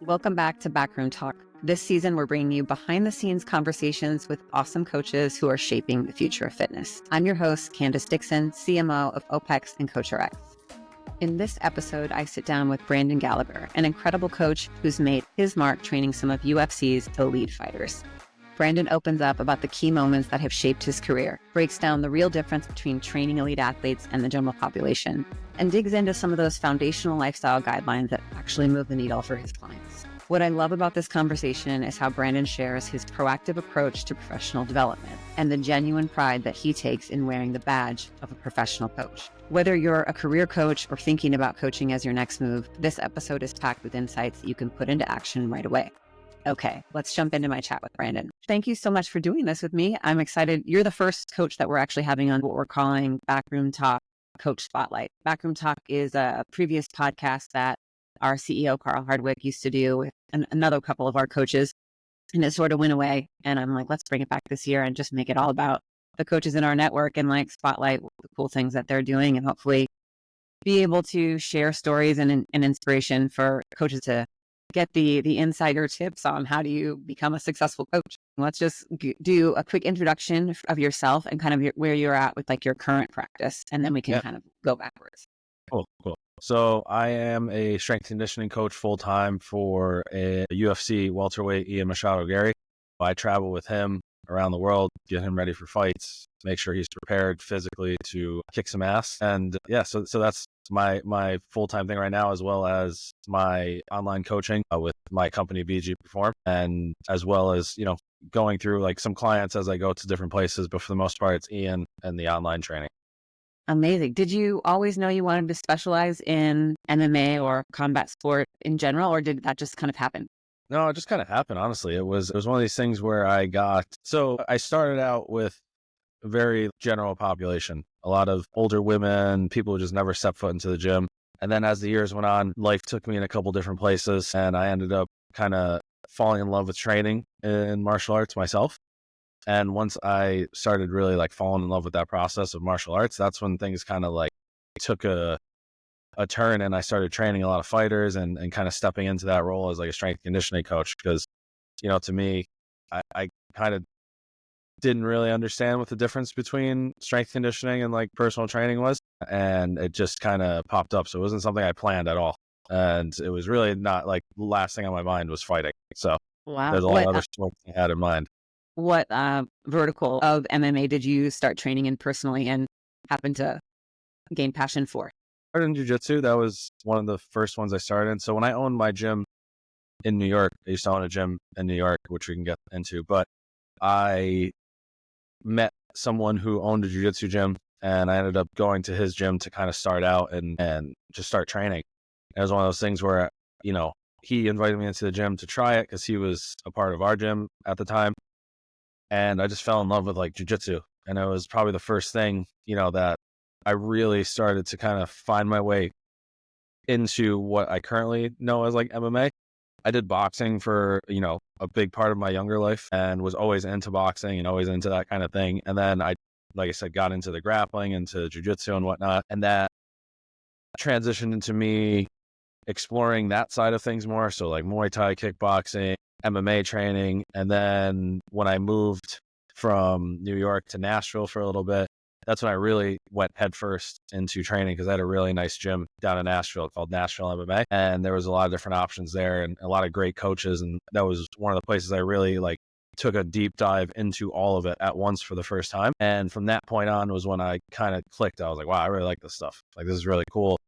Welcome back to Backroom Talk. This season, we're bringing you behind-the-scenes conversations with awesome coaches who are shaping the future of fitness. I'm your host, Candace Dixon, CMO of OPEX and CoachRx. In this episode, I sit down with Brandon Gallagher, an incredible coach who's made his mark training some of UFC's elite fighters. Brandon opens up about the key moments that have shaped his career, breaks down the real difference between training elite athletes and the general population, and digs into some of those foundational lifestyle guidelines that actually move the needle for his clients. What I love about this conversation is how Brandon shares his proactive approach to professional development and the genuine pride that he takes in wearing the badge of a professional coach. Whether you're a career coach or thinking about coaching as your next move, this episode is packed with insights that you can put into action right away. Okay, let's jump into my chat with Brandon. Thank you so much for doing this with me. I'm excited. You're the first coach that we're actually having on what we're calling Backroom Talk Coach Spotlight. Backroom Talk is a previous podcast that our CEO, Carl Hardwick, used to do with another couple of our coaches, and it sort of went away. And I'm like, let's bring it back this year and just make it all about the coaches in our network and like spotlight the cool things that they're doing and hopefully be able to share stories and inspiration for coaches to get the insider tips on how do you become a successful coach. Let's just do a quick introduction of yourself and kind of where you're at with like your current practice, and then we can kind of go backwards. Cool. So I am a strength conditioning coach full-time for a UFC welterweight, Ian Machado Gary. I travel with him around the world, get him ready for fights, make sure he's prepared physically to kick some ass. And so that's my full-time thing right now, as well as my online coaching with my company BG Perform, and as well as going through like some clients as I go to different places, but for the most part it's Ian and the online training. Amazing. Did you always know you wanted to specialize in MMA or combat sport in general, or did that just kind of happen? No, it just kind of happened, honestly. It was one of these things where I started out with a very general population, a lot of older women, people who just never stepped foot into the gym. And then as the years went on, life took me in a couple different places, and I ended up kind of falling in love with training in martial arts myself. And once I started really like falling in love with that process of martial arts, that's when things kind of like took a turn, and I started training a lot of fighters and kind of stepping into that role as like a strength conditioning coach. Because, to me, I kind of didn't really understand what the difference between strength conditioning and like personal training was. And it just kind of popped up. So it wasn't something I planned at all. And it was really not like the last thing on my mind was fighting. So wow. There's a lot of other sports I had in mind. What vertical of MMA did you start training in personally and happen to gain passion for? I started in jiu-jitsu. That was one of the first ones I started in. So when I owned my gym in New York, I used to own a gym in New York, which we can get into, but I met someone who owned a jiu-jitsu gym, and I ended up going to his gym to kind of start out and just start training. And it was one of those things where, he invited me into the gym to try it because he was a part of our gym at the time. And I just fell in love with like jiu-jitsu. And it was probably the first thing, that I really started to kind of find my way into what I currently know as like MMA. I did boxing for, a big part of my younger life and was always into boxing and always into that kind of thing. And then I, like I said, got into the grappling, into jiu-jitsu and whatnot. And that transitioned into me exploring that side of things more. So like Muay Thai, kickboxing, MMA training. And then when I moved from New York to Nashville for a little bit, that's when I really went headfirst into training, because I had a really nice gym down in Nashville called Nashville MMA. And there was a lot of different options there and a lot of great coaches. And that was one of the places I really like took a deep dive into all of it at once for the first time. And from that point on was when I kind of clicked. I was like, wow, I really like this stuff. Like, this is really cool.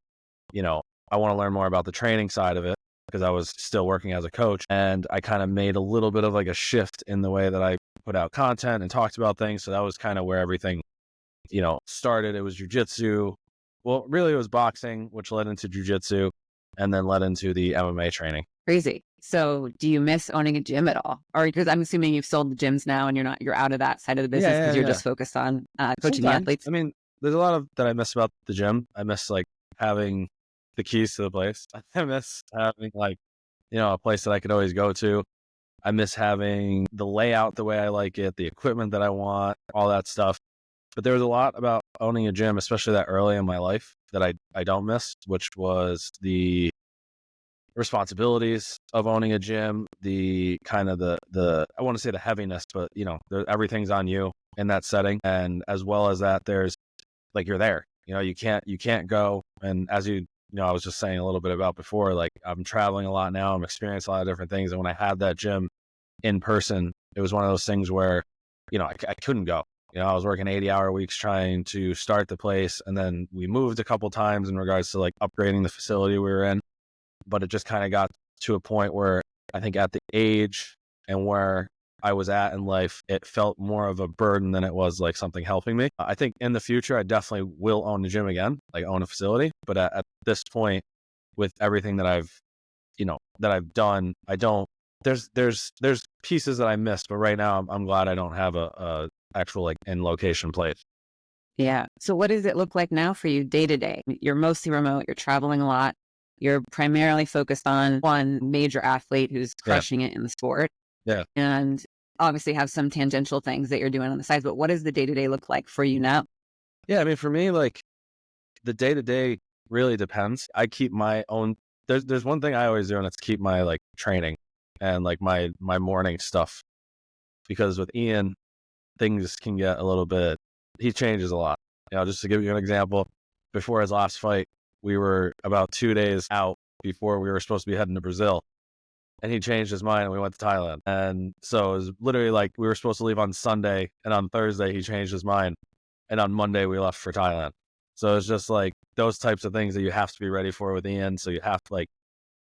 I want to learn more about the training side of it, because I was still working as a coach, and I kind of made a little bit of like a shift in the way that I put out content and talked about things. So that was kind of where everything, started. It was jiu-jitsu. Well, really it was boxing, which led into jiu-jitsu and then led into the MMA training. Crazy. So do you miss owning a gym at all? Or because I'm assuming you've sold the gyms now and you're out of that side of the business because you're just focused on coaching the athletes. I mean, there's a lot of that I miss about the gym. I miss like having the keys to the place. I miss having like, a place that I could always go to. I miss having the layout the way I like it, the equipment that I want, all that stuff. But there was a lot about owning a gym, especially that early in my life, that I don't miss, which was the responsibilities of owning a gym, the kind of the I want to say the heaviness, but everything's on you in that setting. And as well as that, there's like, you're there, you can't go. And as I was just saying a little bit about before, like, I'm traveling a lot now, I'm experiencing a lot of different things. And when I had that gym in person, it was one of those things where, I couldn't go. I was working 80-hour weeks trying to start the place. And then we moved a couple times in regards to like upgrading the facility we were in. But it just kind of got to a point where I think at the age and where I was at in life, it felt more of a burden than it was like something helping me. I think in the future, I definitely will own a gym again, like own a facility. But at this point, with everything that I've done, I don't, there's pieces that I missed, but right now I'm glad I don't have a actual like in location place. Yeah. So what does it look like now for you day to day? You're mostly remote, you're traveling a lot. You're primarily focused on one major athlete who's crushing it in the sport. Yeah. And obviously have some tangential things that you're doing on the sides, but what does the day to day look like for you now? Yeah. I mean, for me, like the day to day really depends. I keep my own, there's one thing I always do, and it's keep my like training and like my morning stuff, because with Ian, things can get a little bit, he changes a lot. Just to give you an example, before his last fight, we were about 2 days out before we were supposed to be heading to Brazil, and he changed his mind and we went to Thailand. And so it was literally like we were supposed to leave on Sunday, and on Thursday he changed his mind, and on Monday we left for Thailand. So it's just like those types of things that you have to be ready for with Ian. So you have to, like,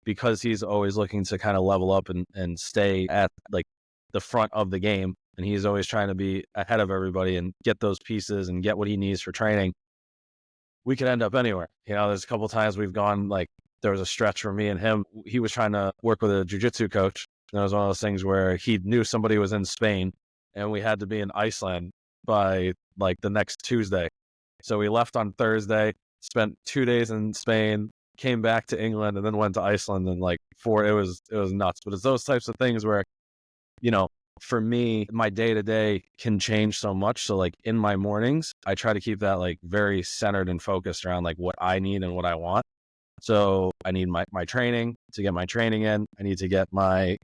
because he's always looking to kind of level up and stay at like the front of the game, and he's always trying to be ahead of everybody and get those pieces and get what he needs for training. We could end up anywhere. There's a couple of times we've gone, like, there was a stretch for me and him. He was trying to work with a jiu-jitsu coach. And it was one of those things where he knew somebody was in Spain, and we had to be in Iceland by like the next Tuesday. So we left on Thursday, spent 2 days in Spain, came back to England, and then went to Iceland. And like it was nuts. But it's those types of things where, for me, my day to day can change so much. So like in my mornings, I try to keep that like very centered and focused around like what I need and what I want. So I need my training to get my training in. I need to get my,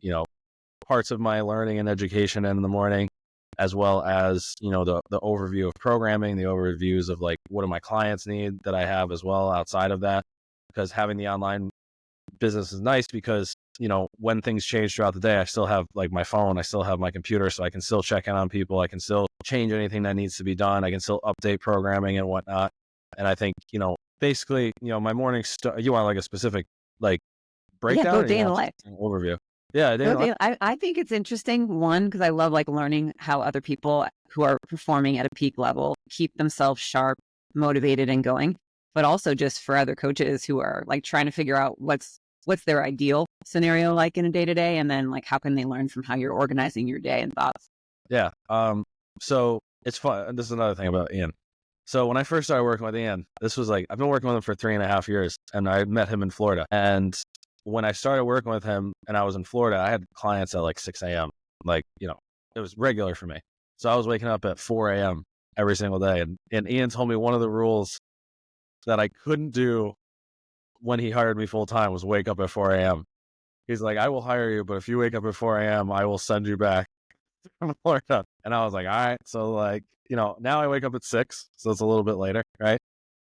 parts of my learning and education in the morning, as well as, the overview of programming, the overviews of like, what do my clients need that I have as well outside of that. Because having the online business is nice because, when things change throughout the day, I still have like my phone, I still have my computer, so I can still check in on people. I can still change anything that needs to be done. I can still update programming and whatnot. And I think, basically, my morning you want like a specific like breakdown? Yeah, go day in the life. Overview. Yeah, day in the life. I think it's interesting, one, because I love like learning how other people who are performing at a peak level keep themselves sharp, motivated, and going. But also just for other coaches who are like trying to figure out what's their ideal scenario like in a day to day, and then like how can they learn from how you're organizing your day and thoughts. Yeah. So it's fun. This is another thing about Ian. So when I first started working with Ian, this was like, I've been working with him for 3.5 years, and I met him in Florida. And when I started working with him and I was in Florida, I had clients at like 6 a.m. Like, it was regular for me. So I was waking up at 4 a.m. every single day. And Ian told me one of the rules that I couldn't do when he hired me full time was wake up at 4 a.m. He's like, I will hire you, but if you wake up at 4 a.m., I will send you back from Florida. And I was like, all right. So like, now I wake up at 6, so it's a little bit later, right?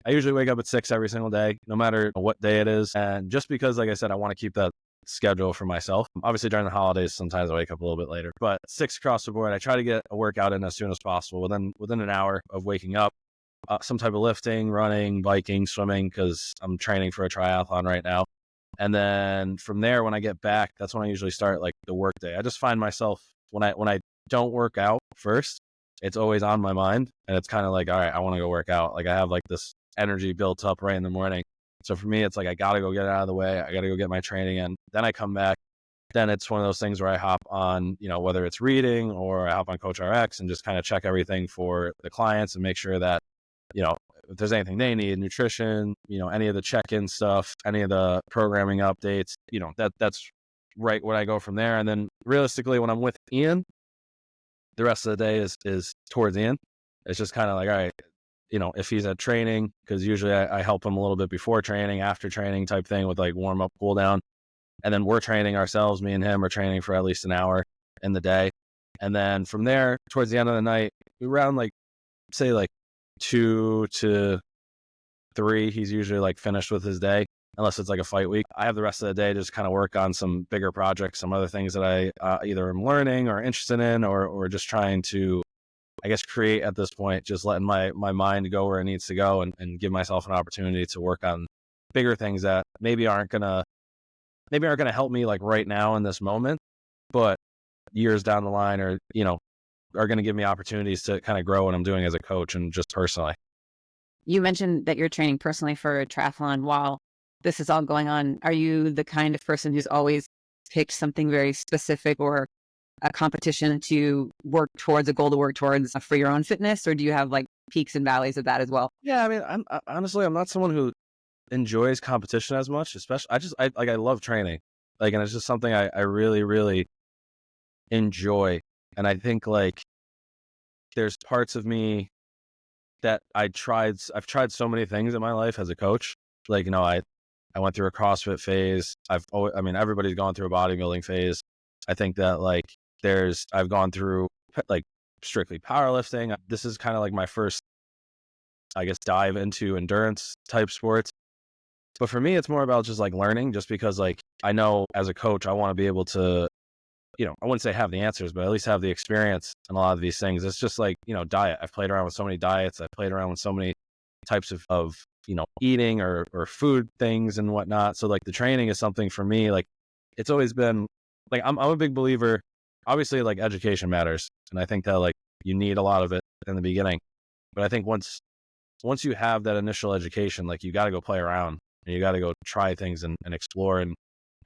I usually wake up at 6 every single day, no matter what day it is. And just because, like I said, I want to keep that schedule for myself. Obviously during the holidays, sometimes I wake up a little bit later, but 6 across the board. I try to get a workout in as soon as possible within an hour of waking up. Some type of lifting, running, biking, swimming, because I'm training for a triathlon right now. And then from there, when I get back, that's when I usually start like the work day. I just find myself when I don't work out first, it's always on my mind, and it's kind of like, all right, I want to go work out. Like I have like this energy built up right in the morning. So for me, it's like, I got to go get it out of the way. I got to go get my training in. Then I come back. Then it's one of those things where I hop on, whether it's reading or I hop on CoachRx and just kind of check everything for the clients and make sure that, if there's anything they need, nutrition, any of the check-in stuff, any of the programming updates, that's right when I go from there. And then realistically, when I'm with Ian, the rest of the day is towards Ian. It's just kind of like, all right, if he's at training, because usually I help him a little bit before training, after training type thing with like warm up, cool down. And then we're training ourselves, me and him are training for at least an hour in the day. And then from there, towards the end of the night, around like, say like 2 to 3, he's usually like finished with his day, unless it's like a fight week. I have the rest of the day to just kind of work on some bigger projects, some other things that I either am learning or interested in, or just trying to, I guess, create at this point, just letting my mind go where it needs to go, and give myself an opportunity to work on bigger things that maybe aren't gonna help me like right now in this moment, but years down the line, or, are going to give me opportunities to kind of grow what I'm doing as a coach and just personally. You mentioned that you're training personally for a triathlon while this is all going on. Are you the kind of person who's always picked something very specific or a competition to work towards, a goal to work towards for your own fitness? Or do you have like peaks and valleys of that as well? Yeah, I mean, honestly, I'm not someone who enjoys competition as much, especially, I love training, like, and it's just something I really, really enjoy. And I think like there's parts of me that I've tried so many things in my life as a coach. Like, I went through a CrossFit phase. I mean, everybody's gone through a bodybuilding phase. I think that like I've gone through like strictly powerlifting. This is kind of like my first, I guess, dive into endurance type sports. But for me, it's more about just like learning, just because like I know as a coach, I want to be able to, I wouldn't say have the answers, but at least have the experience in a lot of these things. It's just like, diet. I've played around with so many diets. I've played around with so many types of eating or food things and whatnot. So like the training is something for me, like it's always been like, I'm a big believer, obviously like education matters. And I think that like you need a lot of it in the beginning, but I think once you have that initial education, like you got to go play around and you got to go try things and explore, and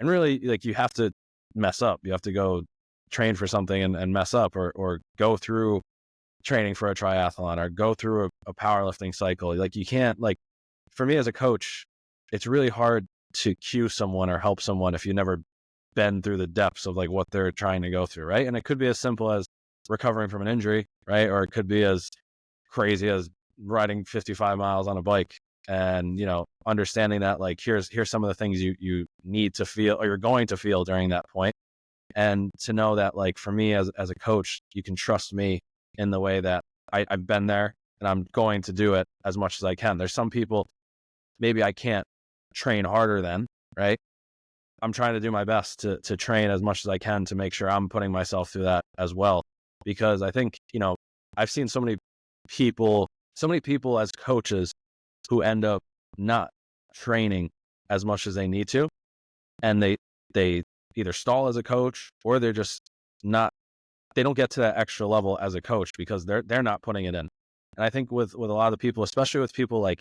really like you have to mess up. You have to go train for something and mess up, or go through training for a triathlon, or go through a powerlifting cycle. Like you can't, like, for me as a coach, it's really hard to cue someone or help someone if you've never been through the depths of like what they're trying to go through. Right. And it could be as simple as recovering from an injury, right? Or it could be as crazy as riding 55 miles on a bike, and, understanding that like, here's some of the things you need to feel, or you're going to feel during that point. And to know that like, for me as a coach, you can trust me in the way that I've been there, and I'm going to do it as much as I can. There's some people, maybe I can't train harder than, right? I'm trying to do my best to train as much as I can to make sure I'm putting myself through that as well. Because I think, I've seen so many people as coaches who end up not training as much as they need to. And they either stall as a coach, or they're just not, they don't get to that extra level as a coach because they're not putting it in. And I think with a lot of the people, especially with people like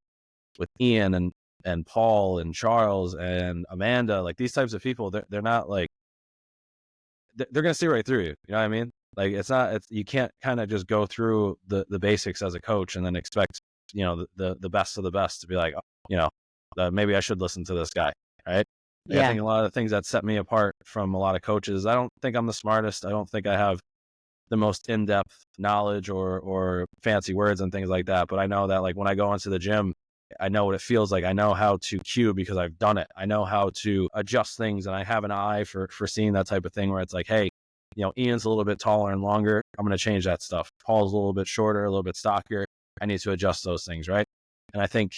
with Ian and Paul and Charles and Amanda, like these types of people, they're not like, they're going to see right through you. You know what I mean? Like you can't kind of just go through the basics as a coach and then expect, the best of the best to be like, maybe I should listen to this guy. Right. Like, I think a lot of the things that set me apart from a lot of coaches, I don't think I'm the smartest. I don't think I have the most in-depth knowledge or fancy words and things like that. But I know that like when I go into the gym, I know what it feels like. I know how to cue because I've done it. I know how to adjust things, and I have an eye for seeing that type of thing where it's like, hey, Ian's a little bit taller and longer. I'm going to change that stuff. Paul's a little bit shorter, a little bit stockier. I need to adjust those things. Right. And I think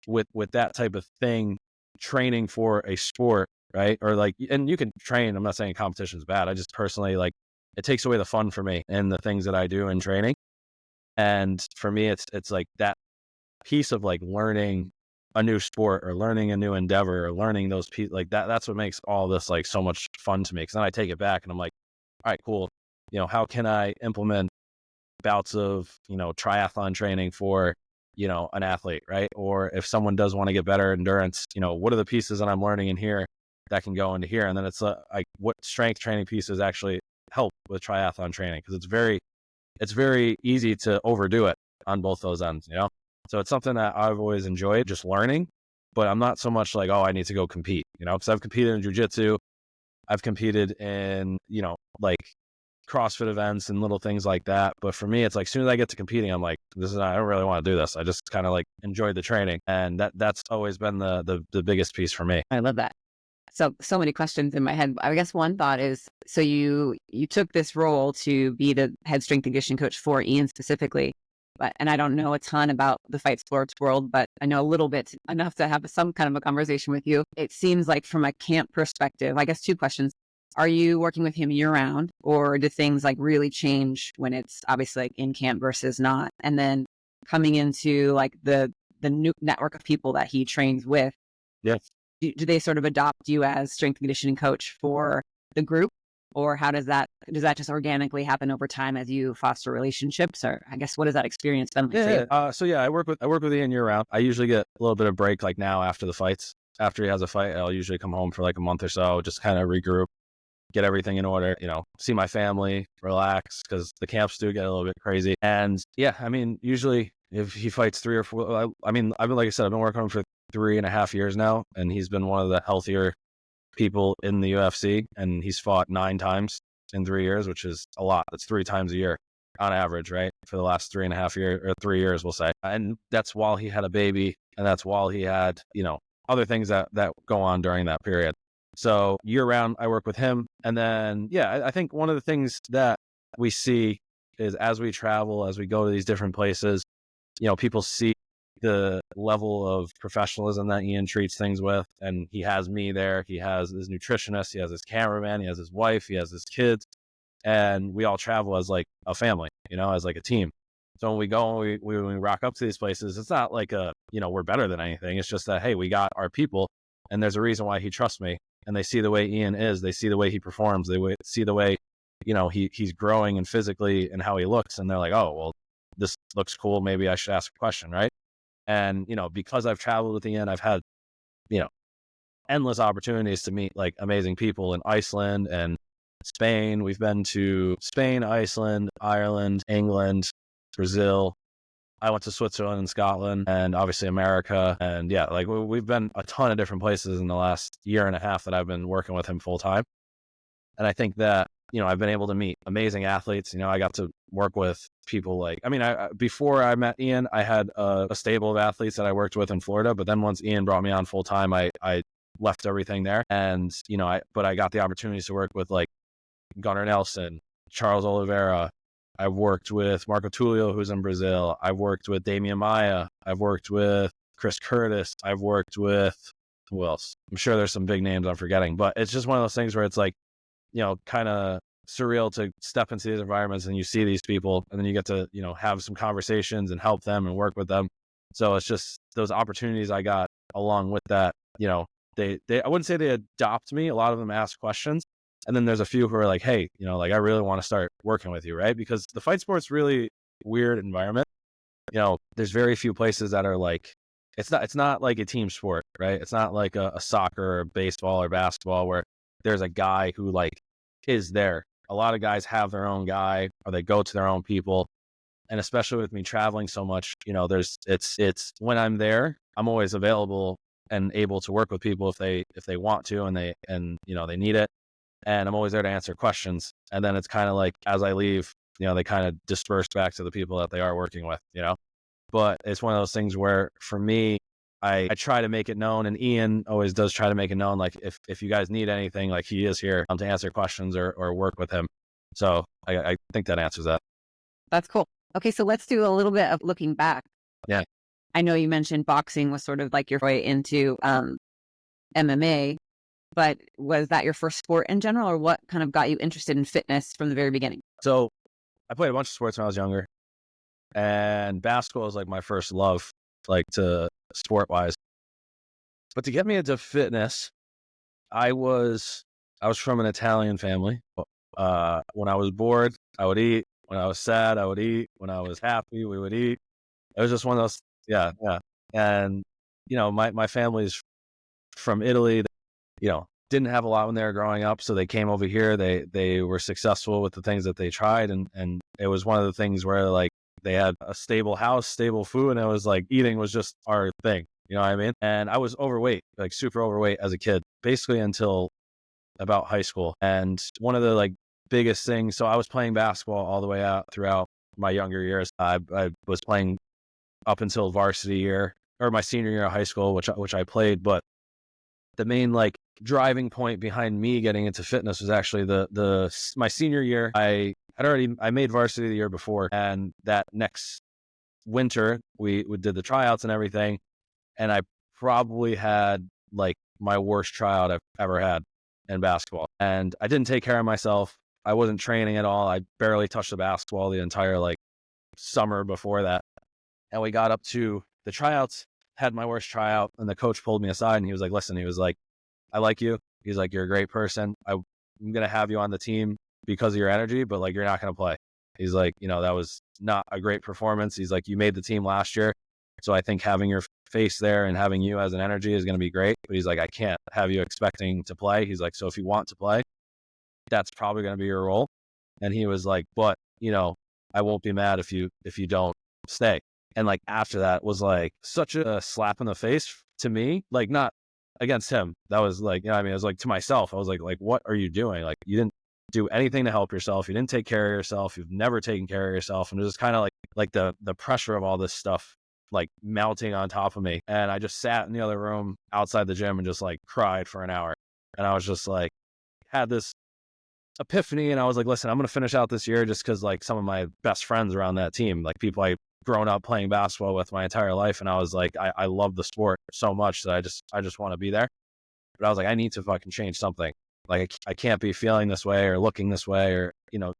with that type of thing, training for a sport, right? Or like, and you can train, I'm not saying competition is bad. I just personally like, it takes away the fun for me and the things that I do in training. And for me, it's like that piece of like learning a new sport or learning a new endeavor or learning those pieces like that. That's what makes all this like so much fun to me. Cause then I take it back and I'm like, all right, cool. How can I implement bouts of, triathlon training for, an athlete, right? Or if someone does want to get better endurance, what are the pieces that I'm learning in here that can go into here? And then it's like, what strength training pieces actually help with triathlon training? Because it's very easy to overdo it on both those ends, So it's something that I've always enjoyed, just learning, but I'm not so much like, oh, I need to go compete, because I've competed in jiu-jitsu. I've competed in, like CrossFit events and little things like that. But for me, it's like, as soon as I get to competing, I'm like, I don't really want to do this. I just kind of like enjoy the training. And that's always been the biggest piece for me. I love that. So many questions in my head. I guess one thought is, so you took this role to be the head strength and conditioning coach for Ian specifically, and I don't know a ton about the fight sports world, but I know a little bit enough to have some kind of a conversation with you. It seems like from a camp perspective, I guess two questions. Are you working with him year round, or do things like really change when it's obviously like in camp versus not? And then coming into like the new network of people that he trains with, Yeah. do they sort of adopt you as strength and conditioning coach for the group, or how does that just organically happen over time as you foster relationships? Or I guess, what has that experience been like for you? So yeah, I work with Ian year round. I usually get a little bit of break like now after the fights. After he has a fight, I'll usually come home for like a month or so, just kind of regroup, get everything in order, see my family, relax, because the camps do get a little bit crazy. And yeah, I mean, usually if he fights 3 or 4, I mean, I've been, like I said, I've been working on him for 3.5 years now, and he's been one of the healthier people in the UFC, and he's fought 9 times in 3 years, which is a lot. That's 3 times a year on average, right? For the last 3.5 years or 3 years, we'll say. And that's while he had a baby, and that's while he had, other things that go on during that period. So year round, I work with him. And then, yeah, I think one of the things that we see is as we travel, as we go to these different places, people see the level of professionalism that Ian treats things with. And he has me there. He has his nutritionist. He has his cameraman. He has his wife. He has his kids. And we all travel as like a family, as like a team. So when we go and when we rock up to these places, it's not like we're better than anything. It's just that, hey, we got our people, and there's a reason why he trusts me. And they see the way Ian is. They see the way he performs. They see the way, he's growing and physically and how he looks. And they're like, oh, well, this looks cool. Maybe I should ask a question, right? And, because I've traveled with Ian, I've had, endless opportunities to meet like amazing people in Iceland and Spain. We've been to Spain, Iceland, Ireland, England, Brazil. I went to Switzerland and Scotland, and obviously America. And yeah, like we've been a ton of different places in the last 1.5 years that I've been working with him full time. And I think that, I've been able to meet amazing athletes. I got to work with people like, before I met Ian, I had a stable of athletes that I worked with in Florida. But then once Ian brought me on full time, I left everything there. And, but I got the opportunities to work with like Gunnar Nelson, Charles Oliveira. I've worked with Marco Tulio, who's in Brazil. I've worked with Damian Maia. I've worked with Chris Curtis. I've worked with, who else? I'm sure there's some big names I'm forgetting, but it's just one of those things where it's like, kind of surreal to step into these environments and you see these people, and then you get to, have some conversations and help them and work with them. So it's just those opportunities I got along with that, they I wouldn't say they adopt me. A lot of them ask questions. And then there's a few who are like, hey, like I really want to start working with you, right? Because the fight sport's really weird environment. There's very few places that are like, it's not like a team sport, right? It's not like a soccer or baseball or basketball where there's a guy who like is there. A lot of guys have their own guy, or they go to their own people. And especially with me traveling so much, it's when I'm there, I'm always available and able to work with people if they want to, and they need it. And I'm always there to answer questions. And then it's kind of like, as I leave, they kind of disperse back to the people that they are working with, but it's one of those things where for me, I try to make it known, and Ian always does try to make it known. Like if you guys need anything, like he is here to answer questions or work with him. So I think that answers that. That's cool. Okay. So let's do a little bit of looking back. Yeah. I know you mentioned boxing was sort of like your way into MMA, but was that your first sport in general, or what kind of got you interested in fitness from the very beginning? So I played a bunch of sports when I was younger, and basketball was like my first love, like to sport wise. But to get me into fitness, I was from an Italian family. When I was bored, I would eat. When I was sad, I would eat. When I was happy, we would eat. It was just one of those, yeah. And, my family's from Italy, didn't have a lot when they were growing up. So they came over here, they were successful with the things that they tried. And it was one of the things where like they had a stable house, stable food. And it was like eating was just our thing. You know what I mean? And I was overweight, like super overweight as a kid, basically until about high school. And one of the like biggest things, so I was playing basketball all the way out throughout my younger years. I was playing up until varsity year or my senior year of high school, which I played. But the main like driving point behind me getting into fitness was actually my senior year. I made varsity the year before, and that next winter we did the tryouts and everything, and I probably had like my worst tryout I've ever had in basketball. And I didn't take care of myself. I wasn't training at all. I barely touched the basketball the entire like summer before that. And we got up to the tryouts, had my worst tryout, and the coach pulled me aside and he was like, listen, he was like, I like you. He's like, you're a great person. I'm going to have you on the team because of your energy, but like, you're not going to play. He's like, that was not a great performance. He's like, you made the team last year. So I think having your face there and having you as an energy is going to be great. But he's like, I can't have you expecting to play. He's like, so if you want to play, that's probably going to be your role. And he was like, but I won't be mad if you don't stay. And like after that was like such a slap in the face to me, like not against him. That was like, I was like to myself, I was like, what are you doing? Like you didn't do anything to help yourself. You didn't take care of yourself. You've never taken care of yourself. And it was kind of like the pressure of all this stuff like mounting on top of me. And I just sat in the other room outside the gym and just like cried for an hour. And I was just like, had this epiphany. And I was like, listen, I'm going to finish out this year just because like some of my best friends are on that team, like people I grown up playing basketball with my entire life. And I was like, I love the sport so much that I just want to be there. But I was like, I need to fucking change something. Like I can't be feeling this way or looking this way or,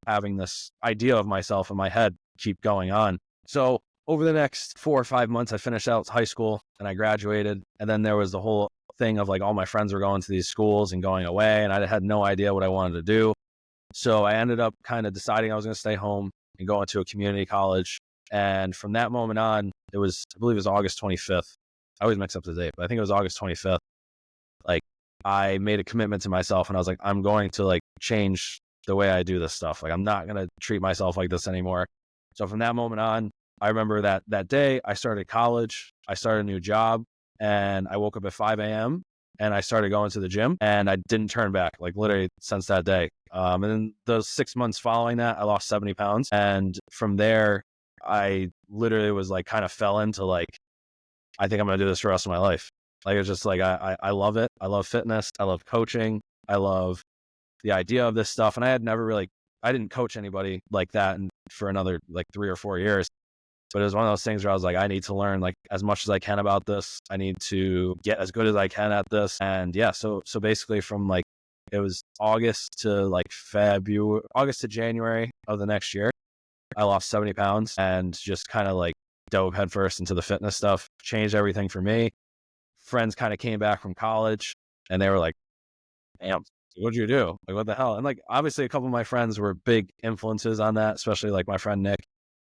having this idea of myself in my head keep going on. So over the next 4 or 5 months, I finished out high school and I graduated. And then there was the whole thing of like all my friends were going to these schools and going away. And I had no idea what I wanted to do. So I ended up kind of deciding I was going to stay home and go into a community college. And from that moment on, I believe it was August 25th. I always mix up the date, but I think it was August 25th. Like I made a commitment to myself and I was like, I'm going to like change the way I do this stuff. Like I'm not going to treat myself like this anymore. So from that moment on, I remember that day I started college, I started a new job, and I woke up at 5 a.m. and I started going to the gym and I didn't turn back, like literally since that day. And then those 6 months following that, I lost 70 pounds. And from there, I literally was like, kind of fell into like, I think I'm going to do this for the rest of my life. Like, it's just like, I love it. I love fitness. I love coaching. I love the idea of this stuff. And I didn't coach anybody like that for another like 3 or 4 years. But it was one of those things where I was like, I need to learn like as much as I can about this. I need to get as good as I can at this. And yeah, so basically from like, it was August to January of the next year, I lost 70 pounds and just kind of like dove headfirst into the fitness stuff, changed everything for me. Friends kind of came back from college and they were like, damn, what'd you do? Like, what the hell? And like, obviously a couple of my friends were big influences on that, especially like my friend Nick.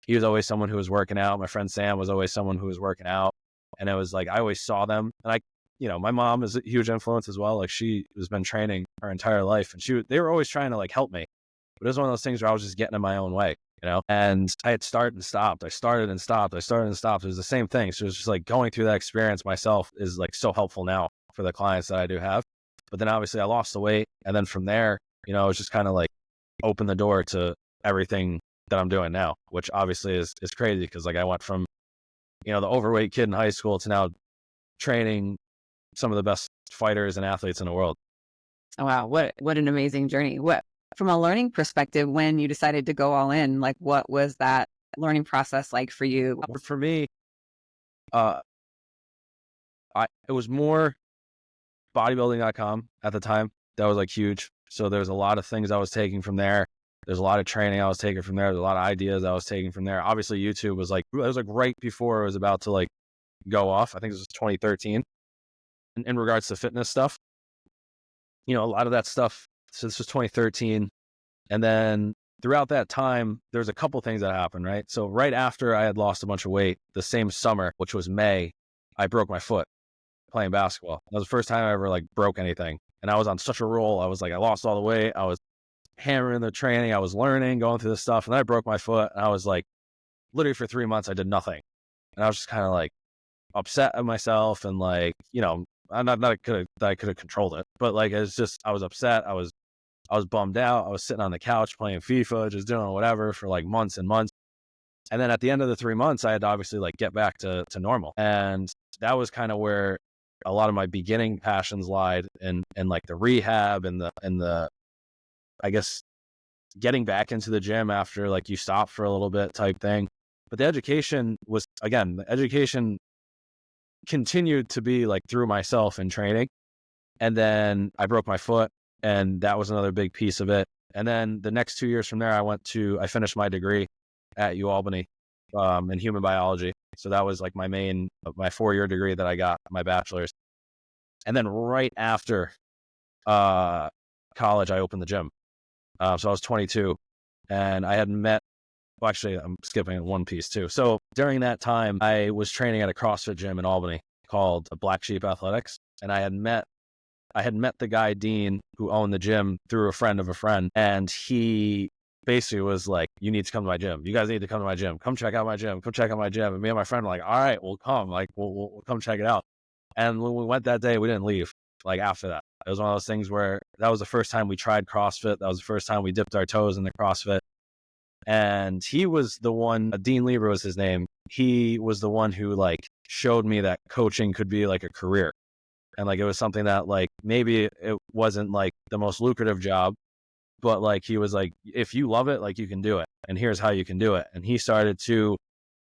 He was always someone who was working out. My friend Sam was always someone who was working out. And it was like, I always saw them. And my mom is a huge influence as well. Like she has been training her entire life and they were always trying to like help me. But it was one of those things where I was just getting in my own way, and I had started and stopped. I started and stopped. It was the same thing. So it was just like going through that experience myself is like so helpful now for the clients that I do have. But then obviously I lost the weight. And then from there, it was just kind of like open the door to everything that I'm doing now, which obviously is crazy because like I went from, the overweight kid in high school to now training some of the best fighters and athletes in the world. Oh, wow. What an amazing journey. From a learning perspective, when you decided to go all in, like what was that learning process like for you? For me, it was more bodybuilding.com at the time. That was like huge. So there's a lot of things I was taking from there. There's a lot of training I was taking from there. There's a lot of ideas I was taking from there. Obviously YouTube was like right before it was about to like go off. I think it was 2013 in regards to fitness stuff. A lot of that stuff. So this was 2013. And then throughout that time, there's a couple things that happened, right? So right after I had lost a bunch of weight, the same summer, which was May, I broke my foot playing basketball. That was the first time I ever like broke anything. And I was on such a roll. I was like, I lost all the weight. I was hammering the training. I was learning, going through this stuff. And then I broke my foot. And I was like, literally for 3 months, I did nothing. And I was just kind of like upset at myself. And like, I'm not that I could have controlled it, but like, it's just, I was upset. I was bummed out. I was sitting on the couch playing FIFA, just doing whatever for like months and months. And then at the end of the 3 months, I had to obviously like get back to normal. And that was kind of where a lot of my beginning passions lied in like the rehab and the, I guess, getting back into the gym after like you stop for a little bit type thing. But the education continued to be like through myself in training. And then I broke my foot, and that was another big piece of it. And then the next 2 years from there, I finished my degree at UAlbany in human biology. So that was like my 4-year degree that I got, my bachelor's. And then right after college, I opened the gym. So I was 22, and I had met, well, actually, I'm skipping one piece too. So during that time, I was training at a CrossFit gym in Albany called Black Sheep Athletics. And I had met the guy, Dean, who owned the gym through a friend of a friend. And he basically was like, you need to come to my gym. You guys need to come to my gym. Come check out my gym. Come check out my gym. And me and my friend were like, all right, we'll come. Like, we'll come check it out. And when we went that day, we didn't leave. Like after that, it was one of those things where that was the first time we tried CrossFit. That was the first time we dipped our toes in the CrossFit. And he was the one, Dean Lieber was his name. He was the one who like showed me that coaching could be like a career. And like, it was something that like, maybe it wasn't like the most lucrative job, but like, he was like, if you love it, like you can do it. And here's how you can do it. And he started to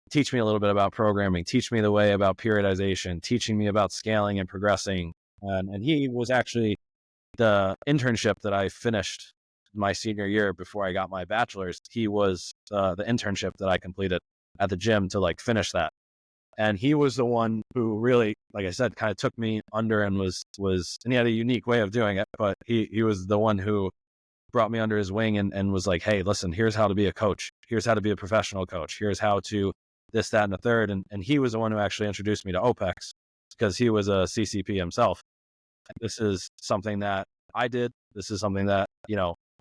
teach me a little bit about programming, teach me the way about periodization, teaching me about scaling and progressing. And he was actually the internship that I finished my senior year before I got my bachelor's. He was the internship that I completed at the gym to like finish that. And he was the one who really, like I said, kind of took me under and was, and he had a unique way of doing it, but he was the one who brought me under his wing and was like, hey, listen, here's how to be a coach. Here's how to be a professional coach. Here's how to this, that, and the third. And he was the one who actually introduced me to OPEX because he was a CCP himself. This is something that I did. This is something that,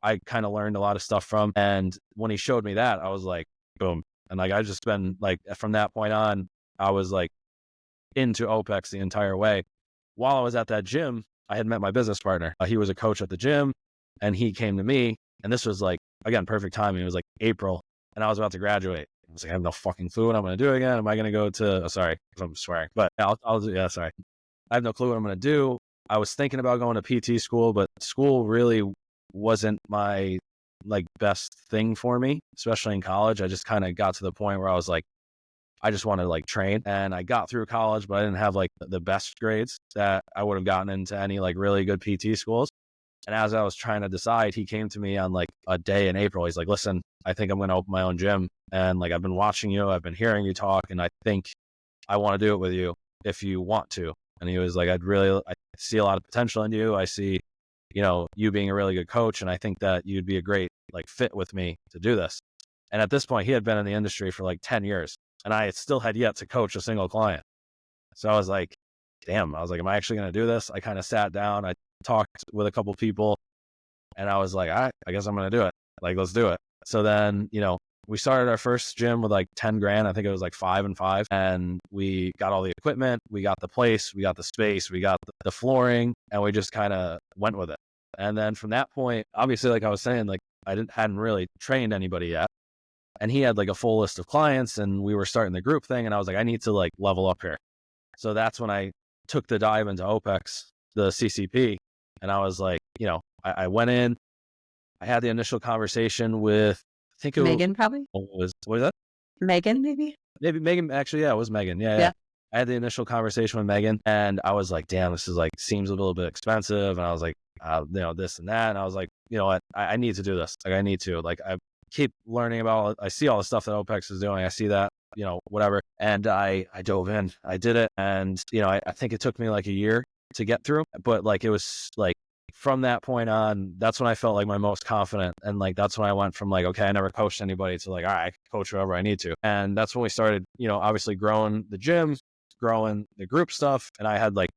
I kind of learned a lot of stuff from. And when he showed me that, I was like, boom. And like, I just been like, from that point on, I was like into OPEX the entire way. While I was at that gym, I had met my business partner. He was a coach at the gym, and he came to me, and this was like, again, perfect timing. It was like April, and I was about to graduate. I was like, I have no fucking clue what I'm going to do again. Am I going to go to, sorry, I'm swearing, but sorry. I have no clue what I'm going to do. I was thinking about going to PT school, but school really wasn't my like best thing for me, especially in college. I just kind of got to the point where I was like, I just want to like train, and I got through college, but I didn't have like the best grades that I would have gotten into any like really good PT schools. And as I was trying to decide, he came to me on like a day in April. He's like, listen, I think I'm going to open my own gym. And like, I've been watching you, I've been hearing you talk, and I think I want to do it with you if you want to. And he was like, I see a lot of potential in you. I see, you being a really good coach. And I think that you'd be a great like fit with me to do this. And at this point, he had been in the industry for like 10 years and I still had yet to coach a single client. So I was like, damn, am I actually going to do this? I kind of sat down, I talked with a couple people, and I was like, all right, I guess I'm going to do it. Like, let's do it. So then, we started our first gym with like 10 grand. I think it was like 5 and 5. And we got all the equipment, we got the place, we got the space, we got the flooring, and we just kind of went with it. And then from that point, obviously, like I was saying, like hadn't really trained anybody yet. And he had like a full list of clients, and we were starting the group thing. And I was like, I need to like level up here. So that's when I took the dive into OPEX, the CCP. And I was like, I went in, I had the initial conversation with, I think it Megan, probably. What was that? Megan, maybe Megan. Actually, yeah, it was Megan. Yeah. I had the initial conversation with Megan, and I was like, damn, this is like, seems a little bit expensive. And I was like, this and that. And I was like, you know what? I need to do this. Like, I need to, like, I keep learning about, I see all the stuff that OPEX is doing. I see that, whatever. And I dove in, I did it. And, I think it took me like a year to get through, but like, it was like, from that point on, that's when I felt like my most confident. And like, that's when I went from like, okay, I never coached anybody to like, all right, I can coach whoever I need to. And that's when we started, obviously growing the gym, growing the group stuff. And I had like,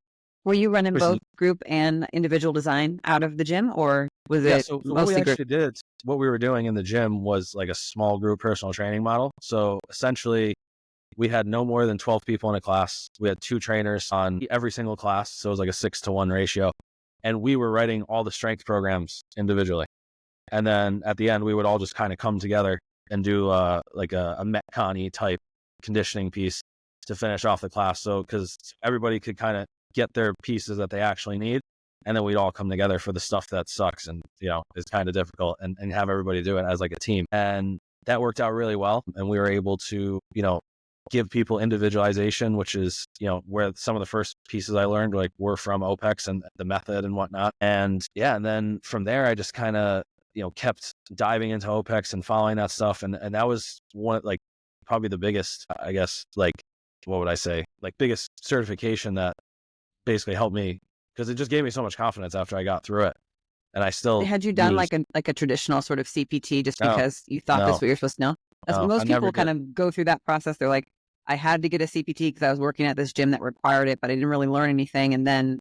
were you running both group and individual design out of the gym, or was it so mostly what we group? did, what we were doing in the gym was like a small group personal training model. So essentially we had no more than 12 people in a class. We had 2 trainers on every single class. So it was like a 6-to-1 ratio. And we were writing all the strength programs individually. And then at the end, we would all just kind of come together and do like a Metcon-y type conditioning piece to finish off the class. So, because everybody could kind of get their pieces that they actually need. And then we'd all come together for the stuff that sucks and, is kind of difficult, and have everybody do it as like a team. And that worked out really well. And we were able to, give people individualization, which is, where some of the first pieces I learned were from OPEX and the method and whatnot. And and then from there, I just kind of, kept diving into OPEX and following that stuff. And that was one, probably the biggest, I guess, what would I say? Biggest certification that basically helped me, because it just gave me so much confidence after I got through it. And I still had you done like a traditional sort of CPT just because you thought this was what you're supposed to know? As most people kind of go through that process. They're like, I had to get a CPT because I was working at this gym that required it, but I didn't really learn anything. And then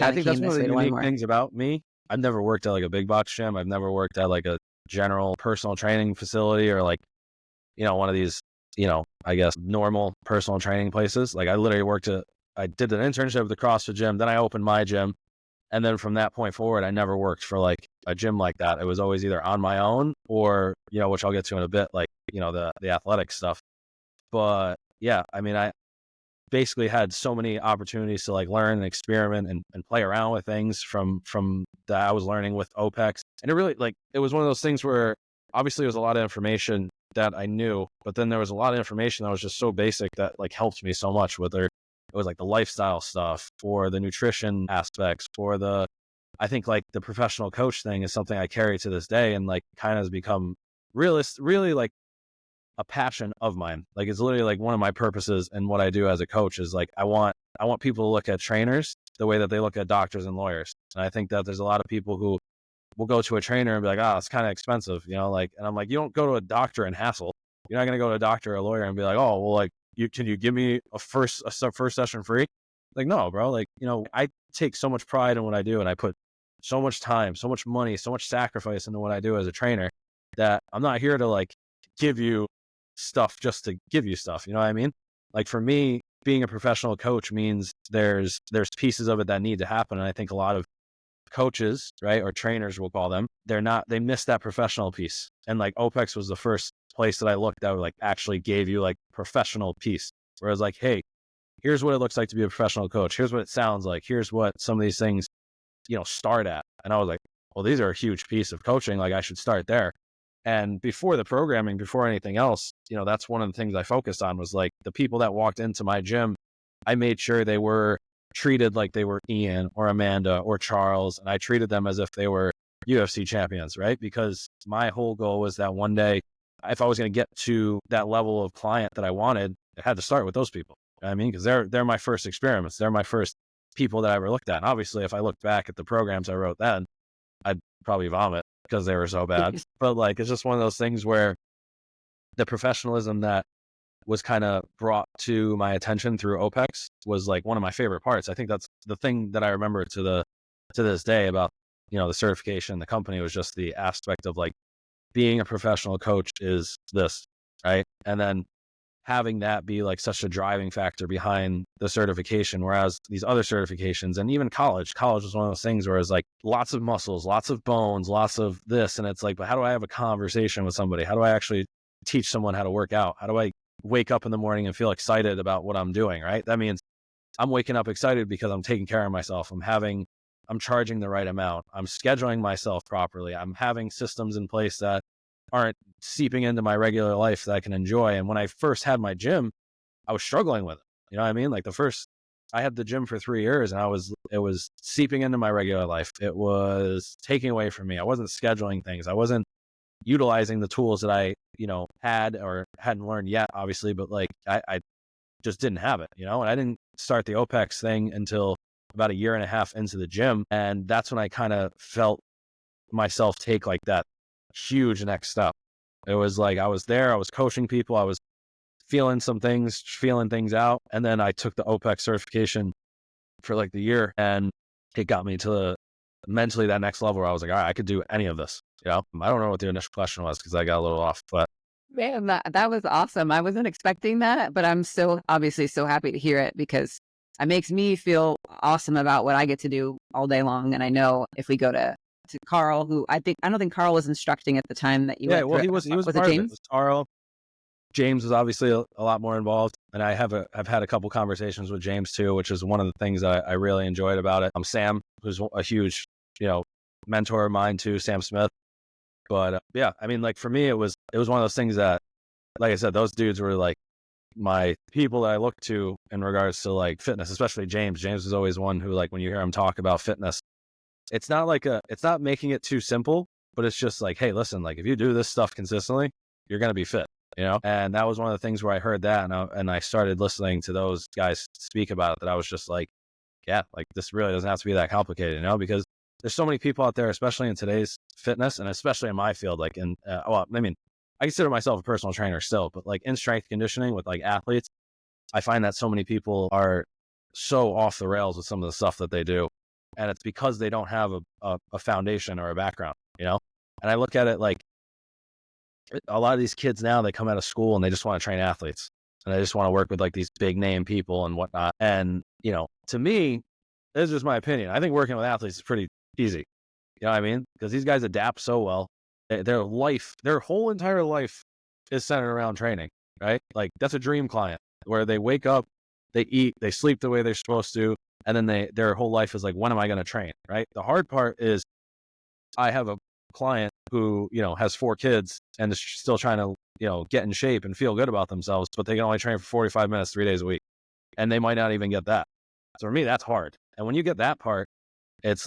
I think that's one of the unique things about me. I've never worked at like a big box gym. I've never worked at like a general personal training facility or like, one of these, I guess normal personal training places. Like I literally I did an internship at the CrossFit gym. Then I opened my gym. And then from that point forward, I never worked for like a gym like that. It was always either on my own or, which I'll get to in a bit, like, the athletic stuff. But yeah, I mean, I basically had so many opportunities to like learn and experiment and play around with things from that I was learning with OPEX. And it really it was one of those things where obviously there was a lot of information that I knew, but then there was a lot of information that was just so basic that like helped me so much, whether it was like the lifestyle stuff or the nutrition aspects or I think like the professional coach thing is something I carry to this day and like kind of has become really like a passion of mine. Like it's literally like one of my purposes and what I do as a coach is like, I want people to look at trainers the way that they look at doctors and lawyers. And I think that there's a lot of people who will go to a trainer and be like, it's kind of expensive, and I'm like, you don't go to a doctor and hassle. You're not going to go to a doctor or a lawyer and be like, oh, well, like, can you give me a first session free? Like, no, bro. Like, I take so much pride in what I do and I put so much time, so much money, so much sacrifice into what I do as a trainer that I'm not here to like give you stuff just to give you stuff. You know what I mean? Like for me, being a professional coach means there's pieces of it that need to happen. And I think a lot of coaches, right, or trainers, we'll call them, they miss that professional piece. And like OPEX was the first place that I looked that like actually gave you like professional piece, where I was like, hey, here's what it looks like to be a professional coach. Here's what it sounds like. Here's what some of these things, start at. And I was like, well, these are a huge piece of coaching. Like I should start there. And before the programming, before anything else, that's one of the things I focused on was like the people that walked into my gym, I made sure they were treated like they were Ian or Amanda or Charles. And I treated them as if they were UFC champions, right? Because my whole goal was that one day, if I was going to get to that level of client that I wanted, I had to start with those people. You know what I mean? Because they're my first experiments. They're my first people that I ever looked at. And obviously, if I looked back at the programs I wrote then, I'd probably vomit because they were so bad. But like, it's just one of those things where the professionalism that was kind of brought to my attention through OPEX was like one of my favorite parts. I think that's the thing that I remember to this day about, the certification, the company, was just the aspect of like being a professional coach is this, right? And then having that be like such a driving factor behind the certification, whereas these other certifications and even college was one of those things where it's like lots of muscles, lots of bones, lots of this. And it's like, but how do I have a conversation with somebody? How do I actually teach someone how to work out? How do I wake up in the morning and feel excited about what I'm doing, right? That means I'm waking up excited because I'm taking care of myself. I'm charging the right amount. I'm scheduling myself properly. I'm having systems in place that aren't seeping into my regular life that I can enjoy. And when I first had my gym, I was struggling with it. You know what I mean? Like I had the gym for 3 years and it was seeping into my regular life. It was taking away from me. I wasn't scheduling things. I wasn't utilizing the tools that I, had or hadn't learned yet, obviously, but like I just didn't have it, and I didn't start the OPEX thing until about 1.5 years into the gym. And that's when I kind of felt myself take like that huge next step. It was like I was there, I was coaching people, I was feeling things out. And then I took the OPEX certification for like the year, and it got me to mentally that next level where I was like, all right, I could do any of this. I don't know what the initial question was because I got a little off, but man, that was awesome. I wasn't expecting that, but I'm so obviously so happy to hear it because it makes me feel awesome about what I get to do all day long. And I know if we go to Carl, who I don't think Carl was instructing at the time that you went through. He was part of it. It was Carl, James was obviously a lot more involved, and I've had a couple conversations with James too, which is one of the things that I really enjoyed about it. Sam, who's a huge, mentor of mine too, Sam Smith. But yeah, I mean, like for me, it was one of those things that, like I said, those dudes were like my people that I look to in regards to like fitness, especially James. James is always one who, like, when you hear him talk about fitness, it's not making it too simple, but it's just like, hey, listen, like if you do this stuff consistently, you're going to be fit, And that was one of the things where I heard that, and I started listening to those guys speak about it, that I was just like, yeah, like this really doesn't have to be that complicated, because there's so many people out there, especially in today's fitness, and especially in my field, like I consider myself a personal trainer still, but like in strength conditioning with like athletes, I find that so many people are so off the rails with some of the stuff that they do. And it's because they don't have a foundation or a background, And I look at it like a lot of these kids now, they come out of school and they just want to train athletes, and they just want to work with like these big name people and whatnot. And, to me, this is just my opinion. I think working with athletes is pretty easy. You know what I mean? Because these guys adapt so well. Their whole entire life is centered around training, right? Like that's a dream client where they wake up, they eat, they sleep the way they're supposed to, and then their whole life is like, when am I going to train, right? The hard part is I have a client who, has 4 kids and is still trying to, get in shape and feel good about themselves, but they can only train for 45 minutes, 3 days a week. And they might not even get that. So for me, that's hard. And when you get that part,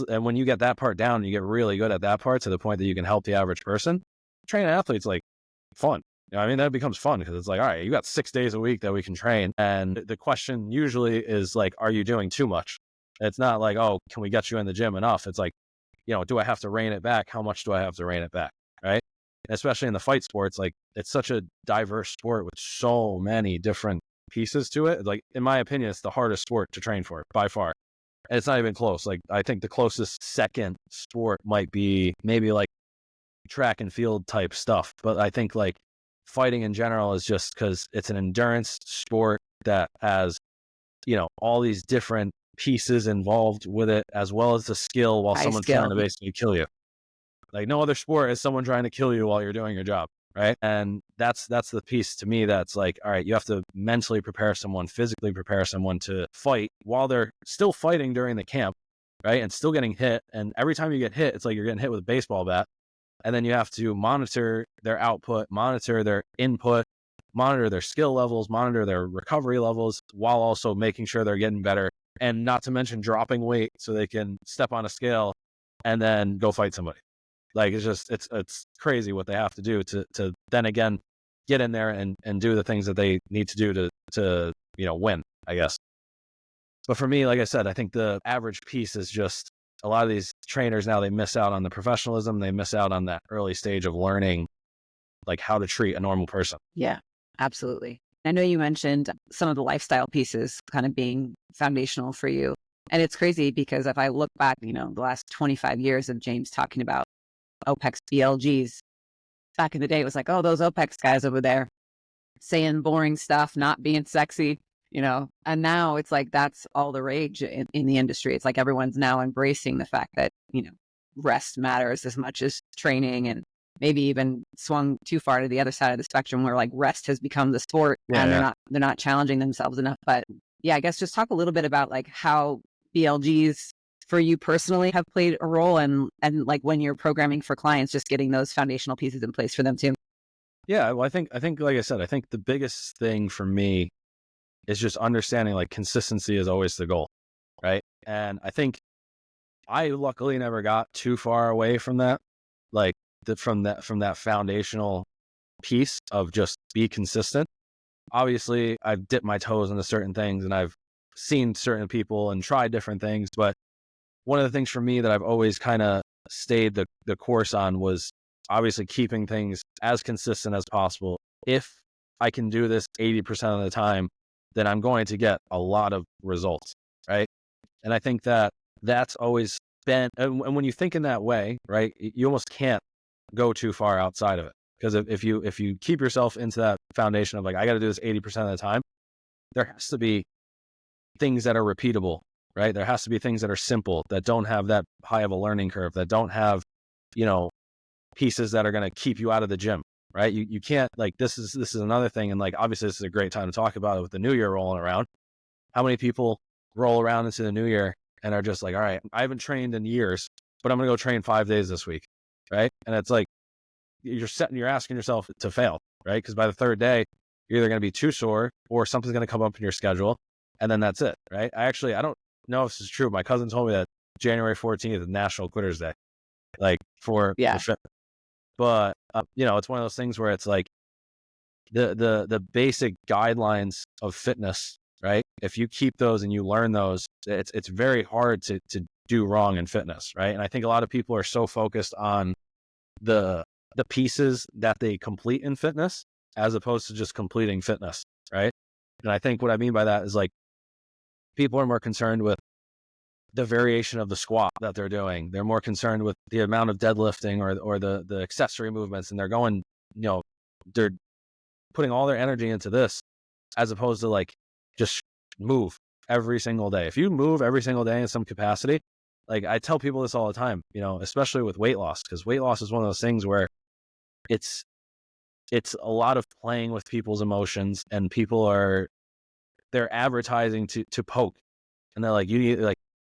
when you get that part down, you get really good at that part to the point that you can help the average person. Training athletes, like, fun. That becomes fun because it's like, all right, you got 6 days a week that we can train. And the question usually is like, are you doing too much? It's not like, oh, can we get you in the gym enough? It's like, do I have to rein it back? How much do I have to rein it back? Right. And especially in the fight sports, like it's such a diverse sport with so many different pieces to it. Like, in my opinion, it's the hardest sport to train for by far. And it's not even close. Like, I think the closest second sport might be maybe like track and field type stuff. But I think like fighting in general is just because it's an endurance sport that has, all these different pieces involved with it, as well as the skill while someone's trying to basically kill you. Like no other sport is someone trying to kill you while you're doing your job. Right. And that's the piece to me that's like, all right, you have to mentally prepare someone, physically prepare someone to fight while they're still fighting during the camp. Right. And still getting hit. And every time you get hit, it's like you're getting hit with a baseball bat. And then you have to monitor their output, monitor their input, monitor their skill levels, monitor their recovery levels, while also making sure they're getting better. And not to mention dropping weight so they can step on a scale and then go fight somebody. Like, it's just, it's crazy what they have to do to then again, get in there and do the things that they need to do to win, I guess. But for me, like I said, I think the average piece is just a lot of these trainers now, they miss out on the professionalism. They miss out on that early stage of learning, like how to treat a normal person. Yeah, absolutely. I know you mentioned some of the lifestyle pieces kind of being foundational for you. And it's crazy because if I look back, the last 25 years of James talking about OPEX BLGs, back in the day, it was like, oh, those OPEX guys over there saying boring stuff, not being sexy, and now it's like, that's all the rage in the industry. It's like everyone's now embracing the fact that, rest matters as much as training, and maybe even swung too far to the other side of the spectrum where like rest has become the sport and they're not challenging themselves enough. But yeah, I guess just talk a little bit about like how BLGs for you personally have played a role, and like when you're programming for clients, just getting those foundational pieces in place for them too. Yeah. Well, I think, like I said, I think the biggest thing for me is just understanding like consistency is always the goal. Right. And I think I luckily never got too far away from that, like from that foundational piece of just be consistent. Obviously, I've dipped my toes into certain things and I've seen certain people and tried different things. But one of the things for me that I've always kind of stayed the course on was obviously keeping things as consistent as possible. If I can do this 80% of the time, then I'm going to get a lot of results, right? And I think that that's always been, and when you think in that way, right, you almost can't go too far outside of it. Because if you keep yourself into that foundation of like, I got to do this 80% of the time, there has to be things that are repeatable, right? There has to be things that are simple, that don't have that high of a learning curve, that don't have, pieces that are going to keep you out of the gym, right? You can't, like, this is another thing. And like, obviously this is a great time to talk about it with the new year rolling around. How many people roll around into the new year and are just like, all right, I haven't trained in years, but I'm going to go train 5 days this week. Right. And it's like, you're asking yourself to fail, right? Because by the third day, you're either going to be too sore or something's going to come up in your schedule. And then that's it. Right. I don't know if this is true. My cousin told me that January 14th is National Quitters Day, like for the trip. But, it's one of those things where it's like the basic guidelines of fitness, right? If you keep those and you learn those, it's very hard to do wrong in fitness, right? And I think a lot of people are so focused on the pieces that they complete in fitness as opposed to just completing fitness, right? And I think what I mean by that is like people are more concerned with the variation of the squat that they're doing. They're more concerned with the amount of deadlifting or the accessory movements, and they're going, they're putting all their energy into this as opposed to like just move every single day. If you move every single day in some capacity, like I tell people this all the time, especially with weight loss, because weight loss is one of those things where it's a lot of playing with people's emotions, and they're advertising to poke, and they're like,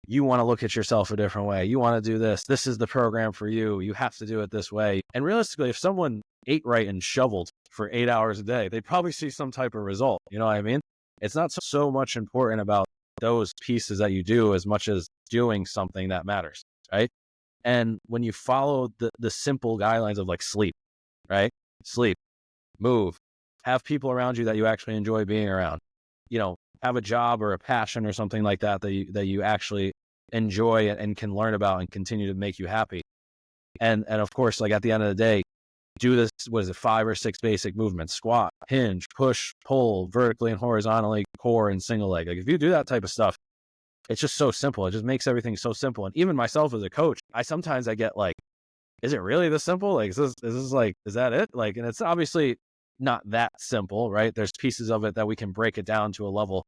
you want to look at yourself a different way. You want to do this. This is the program for you. You have to do it this way. And realistically, if someone ate right and shoveled for 8 hours a day, they'd probably see some type of result. You know what I mean? It's not so much important about those pieces that you do as much as doing something that matters, right? And when you follow the simple guidelines of like sleep, right? Sleep, move, have people around you that you actually enjoy being around, have a job or a passion or something like that that you actually enjoy and can learn about and continue to make you happy. And of course, like at the end of the day, do this, 5 or 6 basic movements: squat, hinge, push, pull, vertically and horizontally, core and single leg. Like if you do that type of stuff, it's just so simple. It just makes everything so simple. And even myself as a coach, I get like, is it really this simple? Like, is that it? Like, and it's obviously not that simple, right? There's pieces of it that we can break it down to a level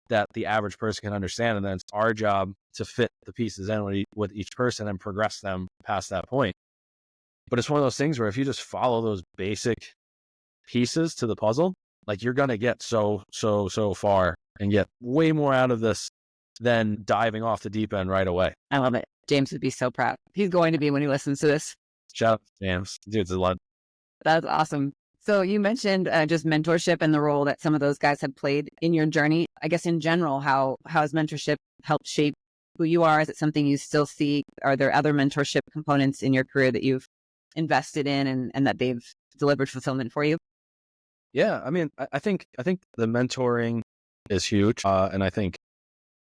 that the average person can understand. And then it's our job to fit the pieces in with each person and progress them past that point. But it's one of those things where if you just follow those basic pieces to the puzzle, like you're going to get so far and get way more out of this than diving off the deep end right away. I love it. James would be so proud. He's going to be when he listens to this. Shout out to James. Dude's a lot. That's awesome. So you mentioned just mentorship and the role that some of those guys have played in your journey. I guess in general, how has mentorship helped shape who you are? Is it something you still see? Are there other mentorship components in your career that you've invested in and that they've delivered fulfillment for you? Yeah, I mean, I think the mentoring is huge, and I think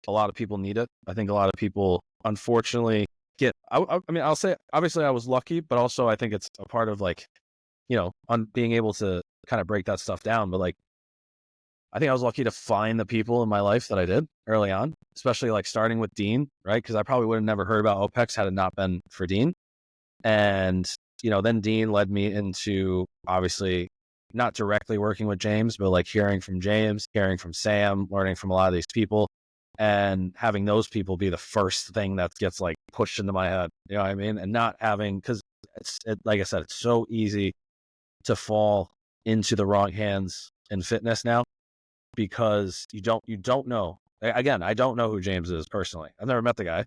a lot of people need it. I think a lot of people, unfortunately, I mean, I'll say, obviously I was lucky, but also I think it's a part of like, on being able to kind of break that stuff down. But like, I think I was lucky to find the people in my life that I did early on, especially like starting with Dean, right? Because I probably would have never heard about OPEX had it not been for Dean. And, then Dean led me into obviously not directly working with James, but like hearing from James, hearing from Sam, learning from a lot of these people, and having those people be the first thing that gets like pushed into my head. You know what I mean? And not having, because like I said, it's so easy to fall into the wrong hands in fitness now because you don't know. Again, I don't know who James is personally. I've never met the guy,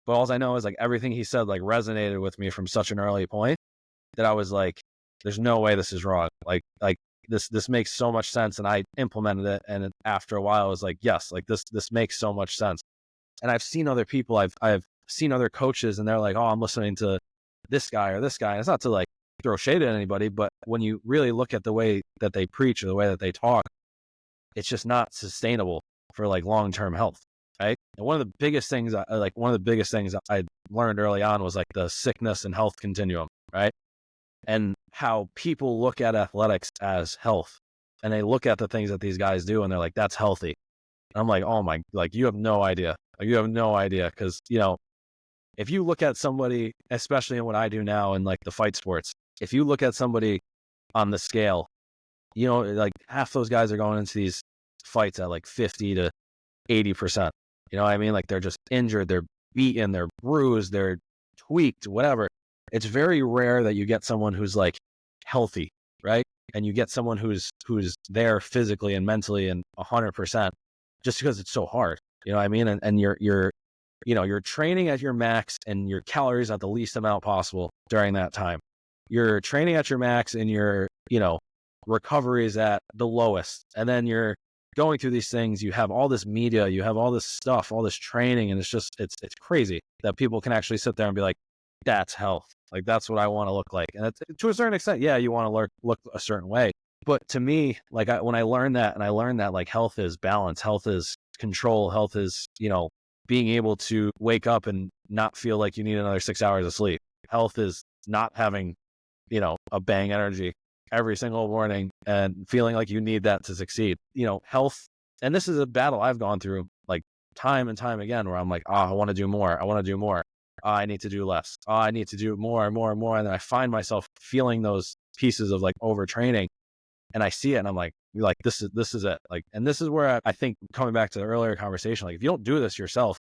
but all I know is like everything he said like resonated with me from such an early point that I was like, there's no way this is wrong. Like this makes so much sense. And I implemented it. And after a while I was like, yes, like this makes so much sense. And I've seen other people, I've seen other coaches and they're like, oh, I'm listening to this guy or this guy. And it's not to like throw shade at anybody, but when you really look at the way that they preach or the way that they talk, it's just not sustainable for like long-term health. Right. And one of the biggest things I learned early on was like the sickness and health continuum. Right. And how people look at athletics as health, and they look at the things that these guys do and they're like, that's healthy. And I'm like, oh my, like you have no idea. Like, you have no idea. Cause if you look at somebody, especially in what I do now in like the fight sports, if you look at somebody on the scale, like half those guys are going into these fights at like 50 to 80%. You know what I mean? Like they're just injured, they're beaten, they're bruised, they're tweaked, whatever. It's very rare that you get someone who's like healthy right? And you get someone who's there physically and mentally and 100% just because it's so hard. You know what I mean? And you're training at your max and your calories at the least amount possible during that time. You're training at your max and your, recovery is at the lowest. And then you're going through these things. You have all this media, you have all this stuff, all this training. And it's crazy that people can actually sit there and be like, that's health. Like, that's what I want to look like. And to a certain extent, yeah, you want to look a certain way. But to me, like when I learned that, and I learned that like health is balance, health is control, health is, being able to wake up and not feel like you need another 6 hours of sleep. Health is not having, a bang energy every single morning and feeling like you need that to succeed. Health, and this is a battle I've gone through like time and time again, where I'm like, I want to do more. I want to do more. I need to do less. I need to do more and more and more. And then I find myself feeling those pieces of like overtraining, and I see it and I'm like, this is it. Like, and this is where I think, coming back to the earlier conversation, like if you don't do this yourself,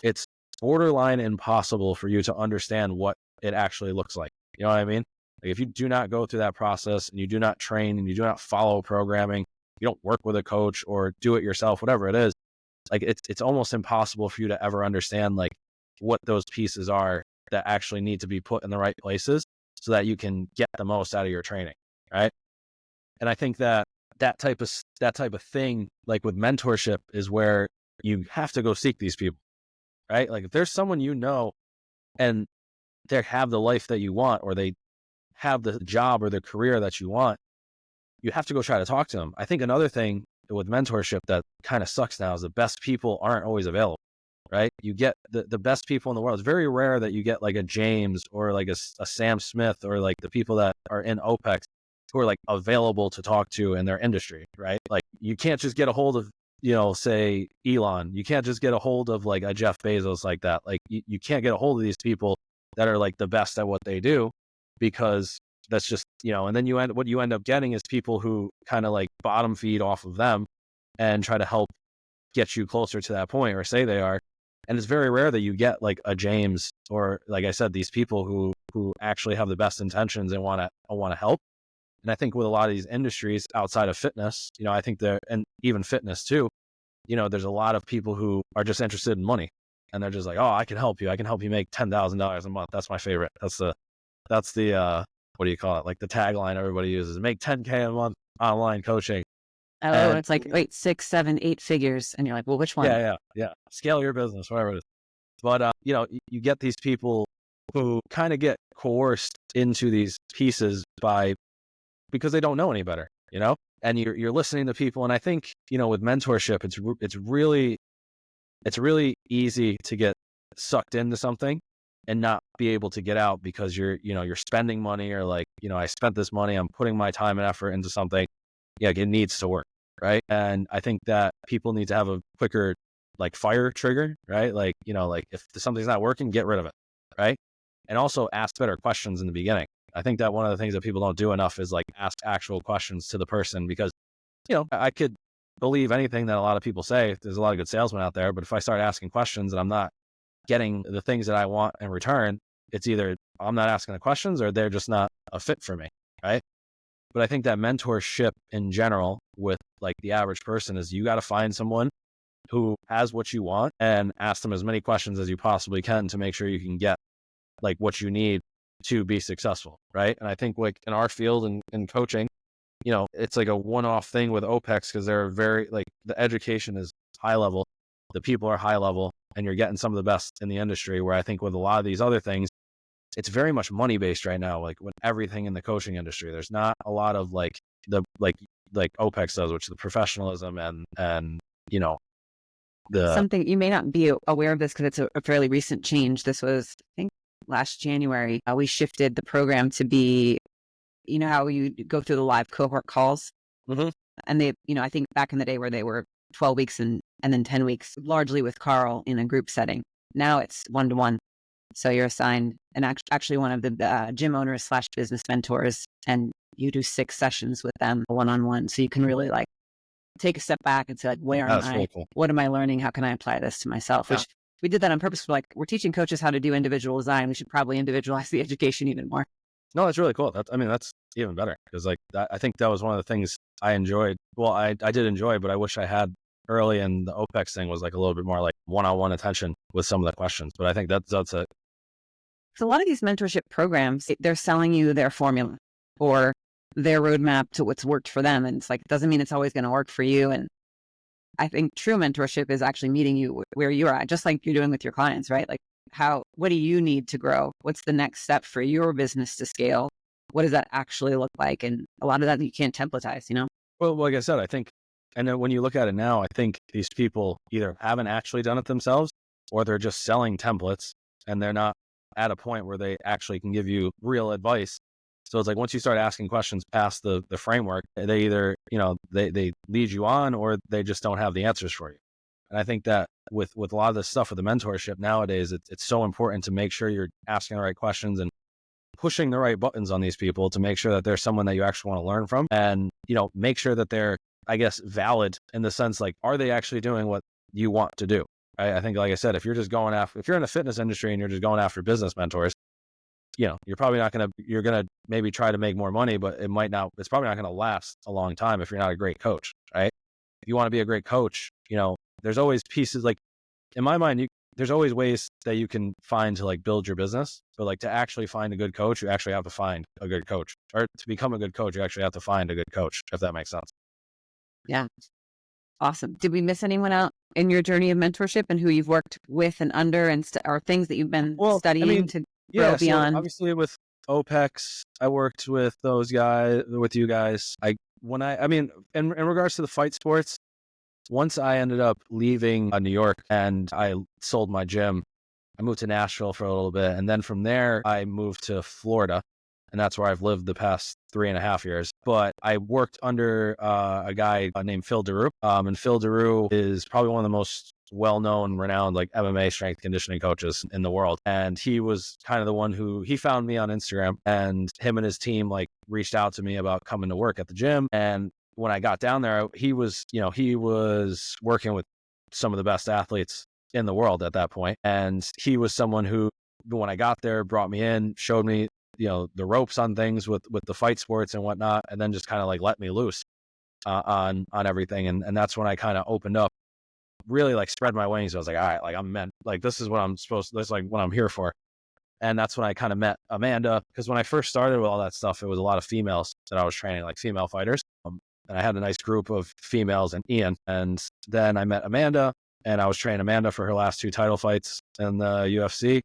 it's borderline impossible for you to understand what it actually looks like. You know what I mean? Like if you do not go through that process and you do not train and you do not follow programming, you don't work with a coach or do it yourself, whatever it is, like it's almost impossible for you to ever understand like what those pieces are that actually need to be put in the right places so that you can get the most out of your training. Right. And I think that type of thing, like with mentorship, is where you have to go seek these people. Right. Like if there's someone, and they have the life that you want, or they have the job or the career that you want, you have to go try to talk to them. I think another thing with mentorship that kind of sucks now is the best people aren't always available, right? You get the best people in the world. It's very rare that you get like a James or like a Sam Smith or like the people that are in OPEX who are like available to talk to in their industry, right? Like you can't just get a hold of, say Elon. You can't just get a hold of like a Jeff Bezos like that. Like you can't get a hold of these people that are like the best at what they do, because that's just, and then what you end up getting is people who kind of like bottom feed off of them and try to help get you closer to that point, or say they are. And it's very rare that you get like a James, or like I said, these people who actually have the best intentions and want to help. And I think with a lot of these industries outside of fitness, I think and even fitness too, there's a lot of people who are just interested in money, and they're just like, I can help you. I can help you make $10,000 a month. That's my favorite. That's the what do you call it? Like the tagline everybody uses: make 10K a month online coaching. Oh, and it's like, wait, 6, 7, 8 figures. And you're like, well, which one? Yeah. Scale your business, whatever it is. But, you get these people who kind of get coerced into these pieces because they don't know any better, and you're listening to people. And I think, with mentorship, it's really easy to get sucked into something and not be able to get out, because you're spending money, or like, I spent this money, I'm putting my time and effort into something. Yeah, it needs to work. Right. And I think that people need to have a quicker like fire trigger, right? Like, like if something's not working, get rid of it. Right. And also ask better questions in the beginning. I think that one of the things that people don't do enough is like ask actual questions to the person, because, I could believe anything that a lot of people say. There's a lot of good salesmen out there, but if I start asking questions and I'm not getting the things that I want in return, it's either I'm not asking the questions or they're just not a fit for me. Right. But I think that mentorship in general with like the average person is you got to find someone who has what you want and ask them as many questions as you possibly can to make sure you can get like what you need to be successful. Right. And I think like in our field and in coaching, it's like a one-off thing with OPEX, because they're very like the education is high level, the people are high level, and you're getting some of the best in the industry. Where I think with a lot of these other things, it's very much money based right now. Like with everything in the coaching industry, there's not a lot of like the like OPEX does, which is the professionalism and the something you may not be aware of this because it's a fairly recent change. This was, I think, last January. We shifted the program to be, how you go through the live cohort calls, and they, I think back in the day where they were 12 weeks and then 10 weeks, largely with Carl in a group setting. Now it's 1-to-1. So you're assigned and actually one of the gym owners / business mentors, and you do 6 sessions with them one-on-one. So you can really like take a step back and say like, where am I? really cool. What am I learning? How can I apply this to myself? Which we did that on purpose. Like, we're teaching coaches how to do individual design. We should probably individualize the education even more. No, that's really cool. That's even better because like that, I think that was one of the things I enjoyed. Well, I did enjoy, but I wish I had early in the OPEX thing was like a little bit more like one-on-one attention with some of the questions. But I think that's it. So a lot of these mentorship programs, they're selling you their formula or their roadmap to what's worked for them. And it's like, it doesn't mean it's always going to work for you. And I think true mentorship is actually meeting you where you are at, just like you're doing with your clients, right? Like what do you need to grow? What's the next step for your business to scale? What does that actually look like? And a lot of that you can't templatize, you know? Well, like I said, I think, and then when you look at it now, I think these people either haven't actually done it themselves or they're just selling templates and they're not at a point where they actually can give you real advice. So it's like once you start asking questions past the framework, they either, they lead you on or they just don't have the answers for you. And I think that with a lot of this stuff with the mentorship nowadays, it's so important to make sure you're asking the right questions and pushing the right buttons on these people to make sure that they're someone that you actually want to learn from and, make sure that they're, I guess, valid in the sense, like, are they actually doing what you want to do? Right? I think, like I said, if you're in the fitness industry and you're just going after business mentors, you're probably not going to, you're going to maybe try to make more money, but it's probably not going to last a long time if you're not a great coach, right? If you want to be a great coach, there's always pieces like, in my mind, there's always ways that you can find to like build your business. But like to actually find a good coach, you actually have to find a good coach. Or to become a good coach, you actually have to find a good coach, if that makes sense. Yeah. Awesome. Did we miss anyone out in your journey of mentorship and who you've worked with and under or things that you've been studying to grow beyond? So obviously with OPEX, I worked with those guys, with you guys. In regards to the fight sports, once I ended up leaving New York and I sold my gym, I moved to Nashville for a little bit. And then from there, I moved to Florida. And that's where I've lived the past 3.5 years. But I worked under a guy named Phil Daru. And Phil Daru is probably one of the most well-known, renowned like MMA strength conditioning coaches in the world. And he was kind of the one he found me on Instagram, and him and his team like reached out to me about coming to work at the gym. And when I got down there, he was working with some of the best athletes in the world at that point. And he was someone who, when I got there, brought me in, showed me, the ropes on things with the fight sports and whatnot, and then just kind of like let me loose on everything. And that's when I kind of opened up, really like spread my wings. I was like, all right, like I'm meant, like this is what I'm supposed to, this is like what I'm here for. And that's when I kind of met Amanda, because when I first started with all that stuff, it was a lot of females that I was training, like female fighters. And I had a nice group of females and Ian. And then I met Amanda, and I was training Amanda for her last 2 title fights in the UFC.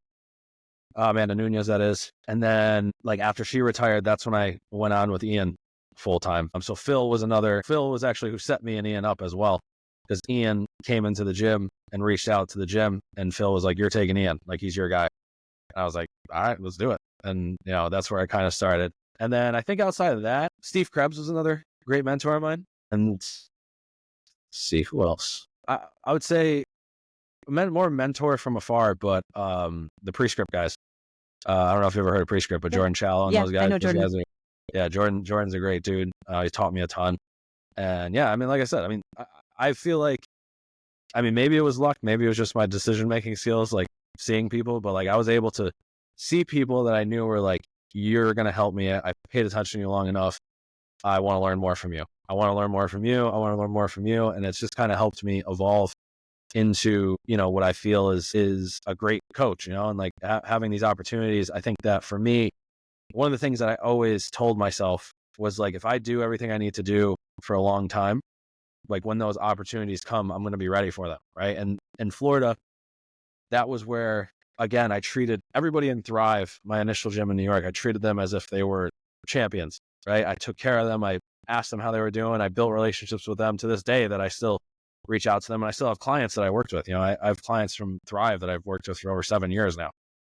Amanda Nunez, that is. And then like after she retired, that's when I went on with Ian full time. So Phil was actually who set me and Ian up as well, because Ian came into the gym and reached out to the gym, and Phil was like, you're taking Ian, like he's your guy. And I was like, all right, let's do it. And that's where I kind of started. And then I think outside of that, Steve Krebs was another great mentor of mine. And let's see who else. I would say more mentor from afar, but the Prescript guys. I don't know if you ever heard of Prescript, but Jordan Challow and those guys. I know Jordan. Jordan's a great dude. He taught me a ton. And yeah, like I said, I feel like, maybe it was luck, maybe it was just my decision-making skills, like seeing people, but like I was able to see people that I knew were like, you're going to help me. I paid attention to you long enough. I want to learn more from you. I want to learn more from you. I want to learn more from you. And it's just kind of helped me evolve into, what I feel is a great coach, and like having these opportunities. I think that for me, one of the things that I always told myself was like, if I do everything I need to do for a long time, like when those opportunities come, I'm going to be ready for them. Right. And in Florida, that was where, again, I treated everybody in Thrive, my initial gym in New York, I treated them as if they were champions, right? I took care of them. I asked them how they were doing. I built relationships with them to this day that I still reach out to them. And I still have clients that I worked with. I have clients from Thrive that I've worked with for over 7 years now.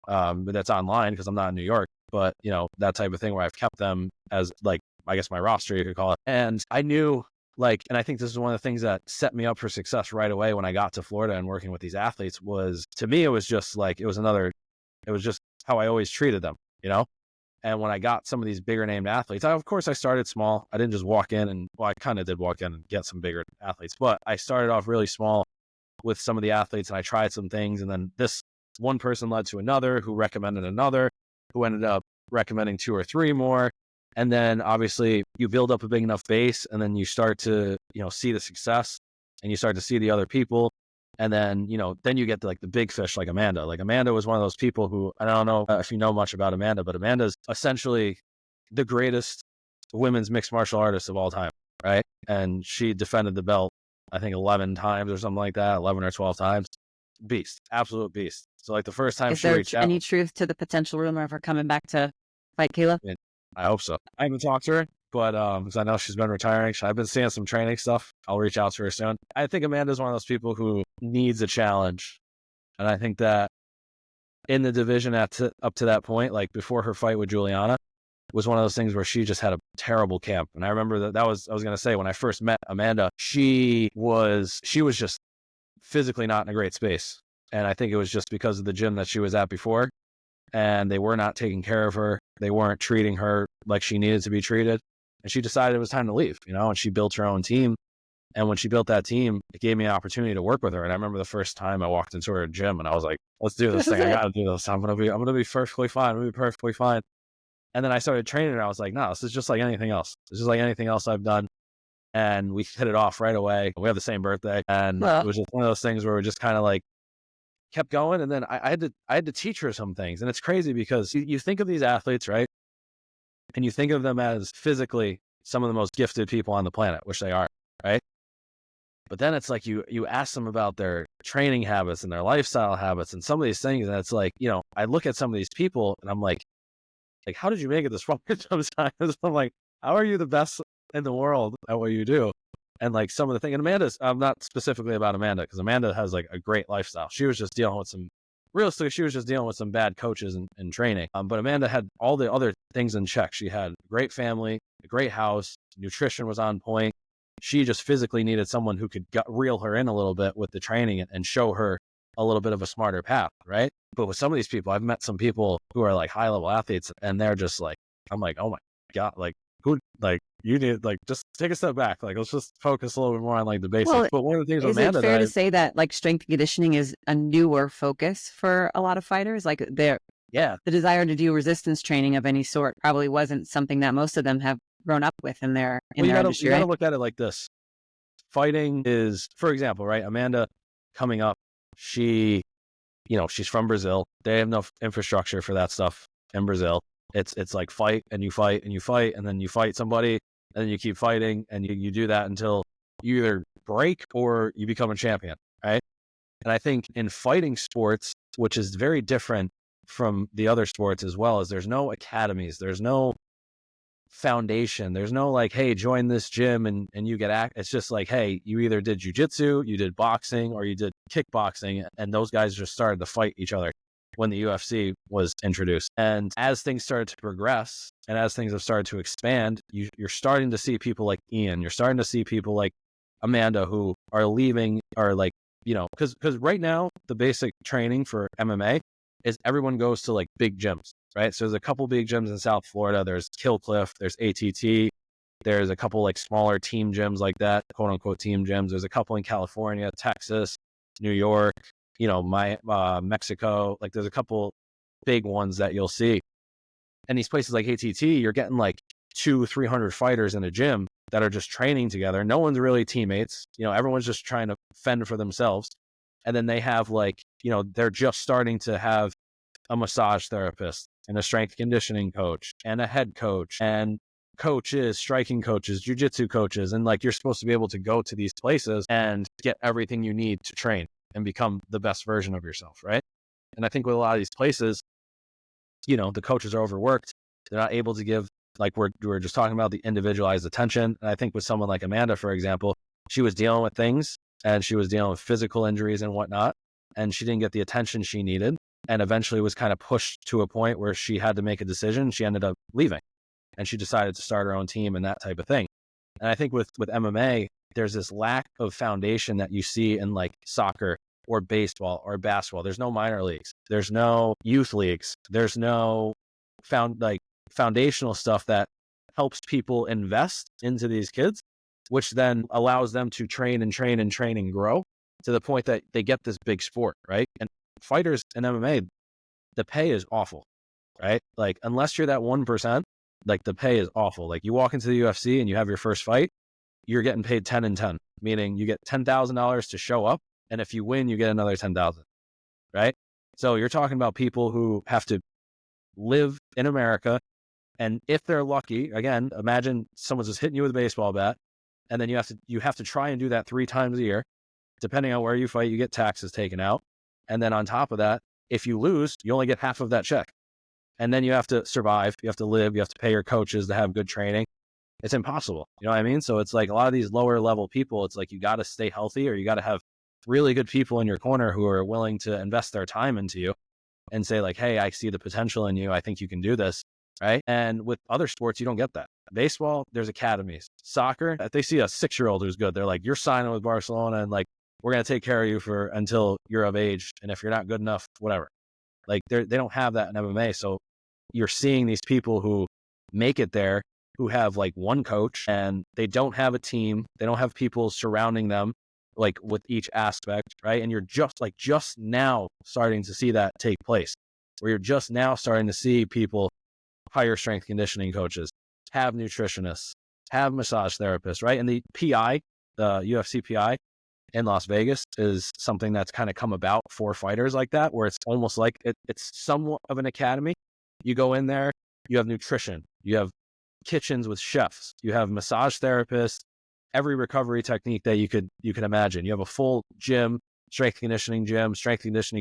But that's online because I'm not in New York, but that type of thing where I've kept them as like, I guess my roster, you could call it. And I knew and I think this is one of the things that set me up for success right away when I got to Florida and working with these athletes was, to me, it was just like, it was just how I always treated them, And when I got some of these bigger named athletes, of course I started small. I didn't just walk in I kind of did walk in and get some bigger athletes, but I started off really small with some of the athletes and I tried some things. And then this one person led to another who recommended another, who ended up recommending 2 or 3 more. And then obviously you build up a big enough base, and then you start to, see the success, and you start to see the other people. And then, then you get to like the big fish, like Amanda. Like Amanda was one of those people who, I don't know if you know much about Amanda, but Amanda's essentially the greatest women's mixed martial artist of all time, right? And she defended the belt, I think 11 times or something like that, 11 or 12 times. Beast, absolute beast. So like the first time Is she there reached out, any truth to the potential rumor of her coming back to fight Kayla? I hope so. I haven't talked to her, but because I know she's been retiring, so I've been seeing some training stuff. I'll reach out to her soon. I think Amanda's one of those people who needs a challenge, and I think that in the division up to that point, like before her fight with Juliana, was one of those things where she just had a terrible camp. And I remember I was going to say, when I first met Amanda, she was just physically not in a great space. And I think it was just because of the gym that she was at before, and they were not taking care of her. They weren't treating her like she needed to be treated. And she decided it was time to leave, and she built her own team. And when she built that team, it gave me an opportunity to work with her. And I remember the first time I walked into her gym and I was like, let's do this thing. I got to do this. I'm going to be perfectly fine. I'm going to be perfectly fine. And then I started training her. I was like, no, this is just like anything else. This is like anything else I've done. And we hit it off right away. We have the same birthday. And it was just one of those things where we just kind of like kept going. And then I had to teach her some things. And it's crazy because you think of these athletes, right? And you think of them as physically some of the most gifted people on the planet, which they are, right? But then it's like you ask them about their training habits and their lifestyle habits and some of these things. And it's like, I look at some of these people and I'm like, how did you make it this far? Sometimes I'm like, how are you the best in the world at what you do? And like some of the things, and Amanda's, I'm not specifically about Amanda, because Amanda has like a great lifestyle. She was just dealing with some bad coaches and training. But Amanda had all the other things in check. She had a great family, a great house, nutrition was on point. She just physically needed someone who could reel her in a little bit with the training and show her a little bit of a smarter path, right? But with some of these people, I've met some people who are like high level athletes, and they're just like, I'm like, oh my God, like who, like you need, like, just take a step back. Like, let's just focus a little bit more on like the basics. Well, but one of the things is Amanda it fair to say that like strength and conditioning is a newer focus for a lot of fighters? Like the desire to do resistance training of any sort probably wasn't something that most of them have grown up with in their industry. You gotta look at it like this. Fighting is, for example, right? Amanda coming up, she's from Brazil. They have no infrastructure for that stuff in Brazil. It's like fight and you fight and you fight, and then you fight somebody, and then you keep fighting, and you do that until you either break or you become a champion, right? And I think in fighting sports, which is very different from the other sports as well, is there's no academies, there's no foundation, there's no like, hey, join this gym and you get it's just like, hey, you either did jiu-jitsu, you did boxing, or you did kickboxing, and those guys just started to fight each other when the UFC was introduced. And as things started to progress and as things have started to expand, you're starting to see people like Ian, you're starting to see people like Amanda who are leaving, or like, because right now the basic training for MMA is everyone goes to like big gyms, right? So there's a couple big gyms in South Florida. There's Kill Cliff, there's ATT, there's a couple like smaller team gyms like that, quote unquote team gyms. There's a couple in California, Texas, New York, Mexico. Like there's a couple big ones that you'll see. And these places like ATT, you're getting like 200-300 fighters in a gym that are just training together. No one's really teammates. Everyone's just trying to fend for themselves. And then they have like, they're just starting to have a massage therapist and a strength conditioning coach and a head coach and coaches, striking coaches, jiu-jitsu coaches. And like, you're supposed to be able to go to these places and get everything you need to train and become the best version of yourself, right? And I think with a lot of these places, the coaches are overworked. They're not able to give, like we're just talking about, the individualized attention. And I think with someone like Amanda, for example, she was dealing with things and she was dealing with physical injuries and whatnot, and she didn't get the attention she needed, and eventually was kind of pushed to a point where she had to make a decision. She ended up leaving, and she decided to start her own team and that type of thing. And I think with MMA, there's this lack of foundation that you see in like soccer or baseball or basketball. There's no minor leagues. There's no youth leagues. There's no foundational stuff that helps people invest into these kids, which then allows them to train and grow to the point that they get this big sport, right? And fighters in MMA, the pay is awful. right? Like, unless you're that 1%, like the pay is awful. Like you walk into the UFC and you have your first fight, you're getting paid 10 and 10, meaning you get $10,000 to show up. And if you win, you get another 10,000, right? So you're talking about people who have to live in America. And if they're lucky, again, imagine someone's just hitting you with a baseball bat, and then you have to try and do that 3 times a year. Depending on where you fight, you get taxes taken out. And then on top of that, if you lose, you only get half of that check. And then you have to survive, you have to live, you have to pay your coaches to have good training. It's impossible. You know what I mean? So it's like a lot of these lower level people, it's like you got to stay healthy, or you got to have really good people in your corner who are willing to invest their time into you and say like, hey, I see the potential in you. I think you can do this. Right. And with other sports, you don't get that. Baseball, there's academies. Soccer, if they see a 6-year-old who's good, they're like, you're signing with Barcelona and like, we're going to take care of you until you're of age. And if you're not good enough, whatever. Like they don't have that in MMA. So you're seeing these people who make it there, who have like one coach, and they don't have a team. They don't have people surrounding them like with each aspect, right? And you're just now starting to see that take place, where you're just now starting to see people hire strength conditioning coaches, have nutritionists, have massage therapists, right? And the PI, the UFC PI in Las Vegas, is something that's kind of come about for fighters like that, where it's almost like it's somewhat of an academy. You go in there, you have nutrition, you have kitchens with chefs, you have massage therapists, every recovery technique that you could imagine. You have a full gym, strength conditioning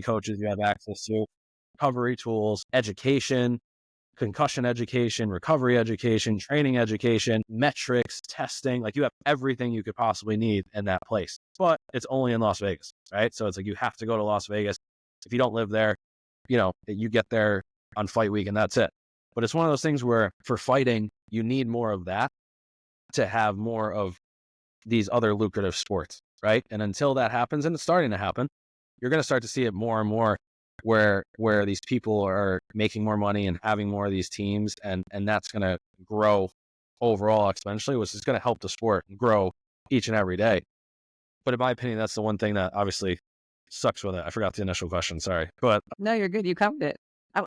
coaches you have access to, recovery tools, education, concussion education, recovery education, training education, metrics, testing. Like you have everything you could possibly need in that place, but it's only in Las Vegas, right? So it's like you have to go to Las Vegas. If you don't live there, you get there on fight week and that's it. But it's one of those things where for fighting, you need more of that to have more of these other lucrative sports, right? And until that happens, and it's starting to happen, you're going to start to see it more and more where these people are making more money and having more of these teams, and that's going to grow overall exponentially, which is going to help the sport grow each and every day. But in my opinion, that's the one thing that obviously sucks with it. I forgot the initial question, sorry. But no, you're good. You covered it.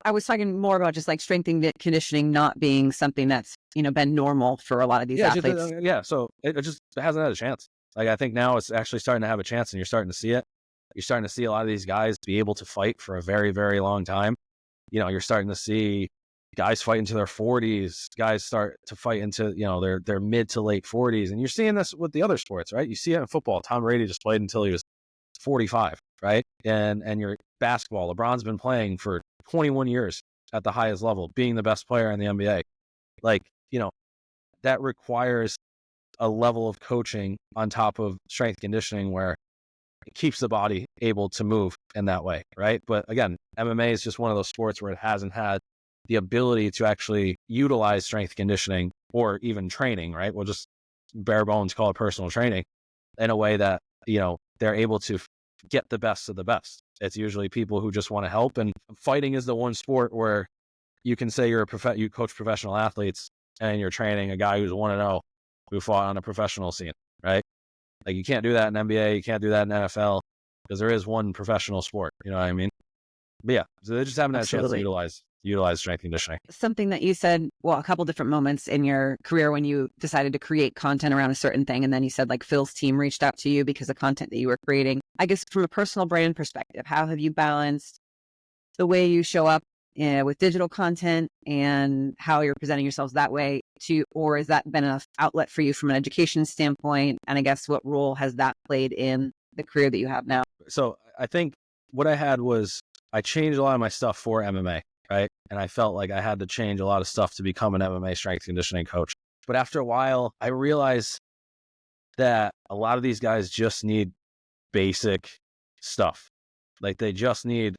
I was talking more about just like strength conditioning not being something that's, been normal for a lot of these athletes. So it hasn't had a chance. Like I think now it's actually starting to have a chance, and you're starting to see it. You're starting to see a lot of these guys be able to fight for a very, very long time. You're starting to see guys fight into their 40s, guys start to fight into, their mid to late 40s. And you're seeing this with the other sports, right? You see it in football. Tom Brady just played until he was 45, right? And your basketball, LeBron's been playing for 21 years at the highest level, being the best player in the NBA. Like, that requires a level of coaching on top of strength conditioning where it keeps the body able to move in that way, right? But again, MMA is just one of those sports where it hasn't had the ability to actually utilize strength conditioning or even training, right? We'll just bare bones call it personal training in a way that, they're able to get the best of the best. It's usually people who just want to help, and fighting is the one sport where you can say you coach professional athletes and you're training a guy who's 1-0 who fought on a professional scene, right? Like you can't do that in NBA, you can't do that in NFL, because there is one professional sport, you know what I mean? But yeah, so they just haven't had a chance to utilize strength conditioning. Something that you said, well, a couple different moments in your career when you decided to create content around a certain thing. And then you said like Phil's team reached out to you because of content that you were creating. I guess from a personal brand perspective, how have you balanced the way you show up with digital content and how you're presenting yourselves that way or has that been an outlet for you from an education standpoint? And I guess what role has that played in the career that you have now? So I think what I had was I changed a lot of my stuff for MMA, right? And I felt like I had to change a lot of stuff to become an MMA strength conditioning coach. But after a while, I realized that a lot of these guys just need basic stuff. Like they just need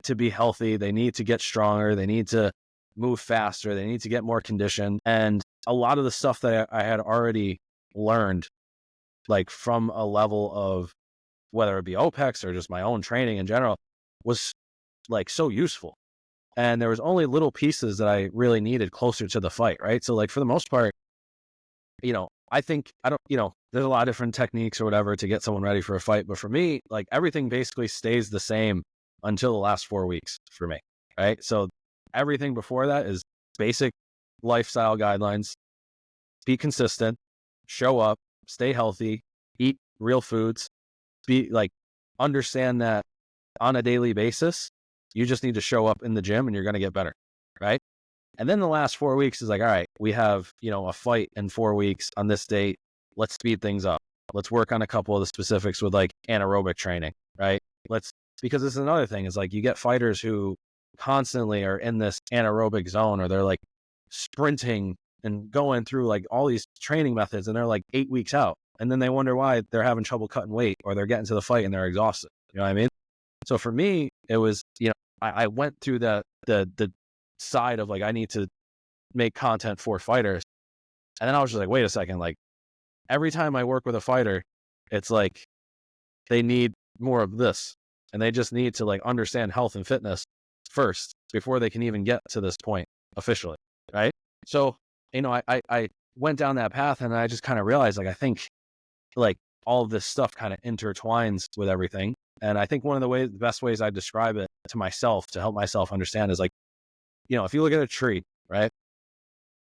to be healthy. They need to get stronger. They need to move faster. They need to get more conditioned. And a lot of the stuff that I had already learned, like from a level of whether it be OPEX or just my own training in general, was like so useful. And there was only little pieces that I really needed closer to the fight, right? So like for the most part, I think there's a lot of different techniques or whatever to get someone ready for a fight. But for me, like everything basically stays the same until the last 4 weeks for me, right? So Everything before that is basic lifestyle guidelines. Be consistent, show up, stay healthy, eat real foods, be like, understand that on a daily basis, you just need to show up in the gym and you're going to get better. Right. And then the last 4 weeks is like, all right, we have, a fight in 4 weeks on this date. Let's speed things up. Let's work on a couple of the specifics with like anaerobic training, right? Because this is another thing, is like you get fighters who constantly are in this anaerobic zone, or they're like sprinting and going through like all these training methods, and they're like 8 weeks out. And then they wonder why they're having trouble cutting weight, or they're getting to the fight and they're exhausted. You know what I mean? So for me, it was, I went through the side of like, I need to make content for fighters. And then I was just like, wait a second, like every time I work with a fighter, it's like they need more of this, and they just need to like understand health and fitness first before they can even get to this point officially. Right. So, I went down that path, and I just kind of realized, like, I think like all of this stuff kind of intertwines with everything. And I think one of the best ways I describe it to myself to help myself understand is like, if you look at a tree, right?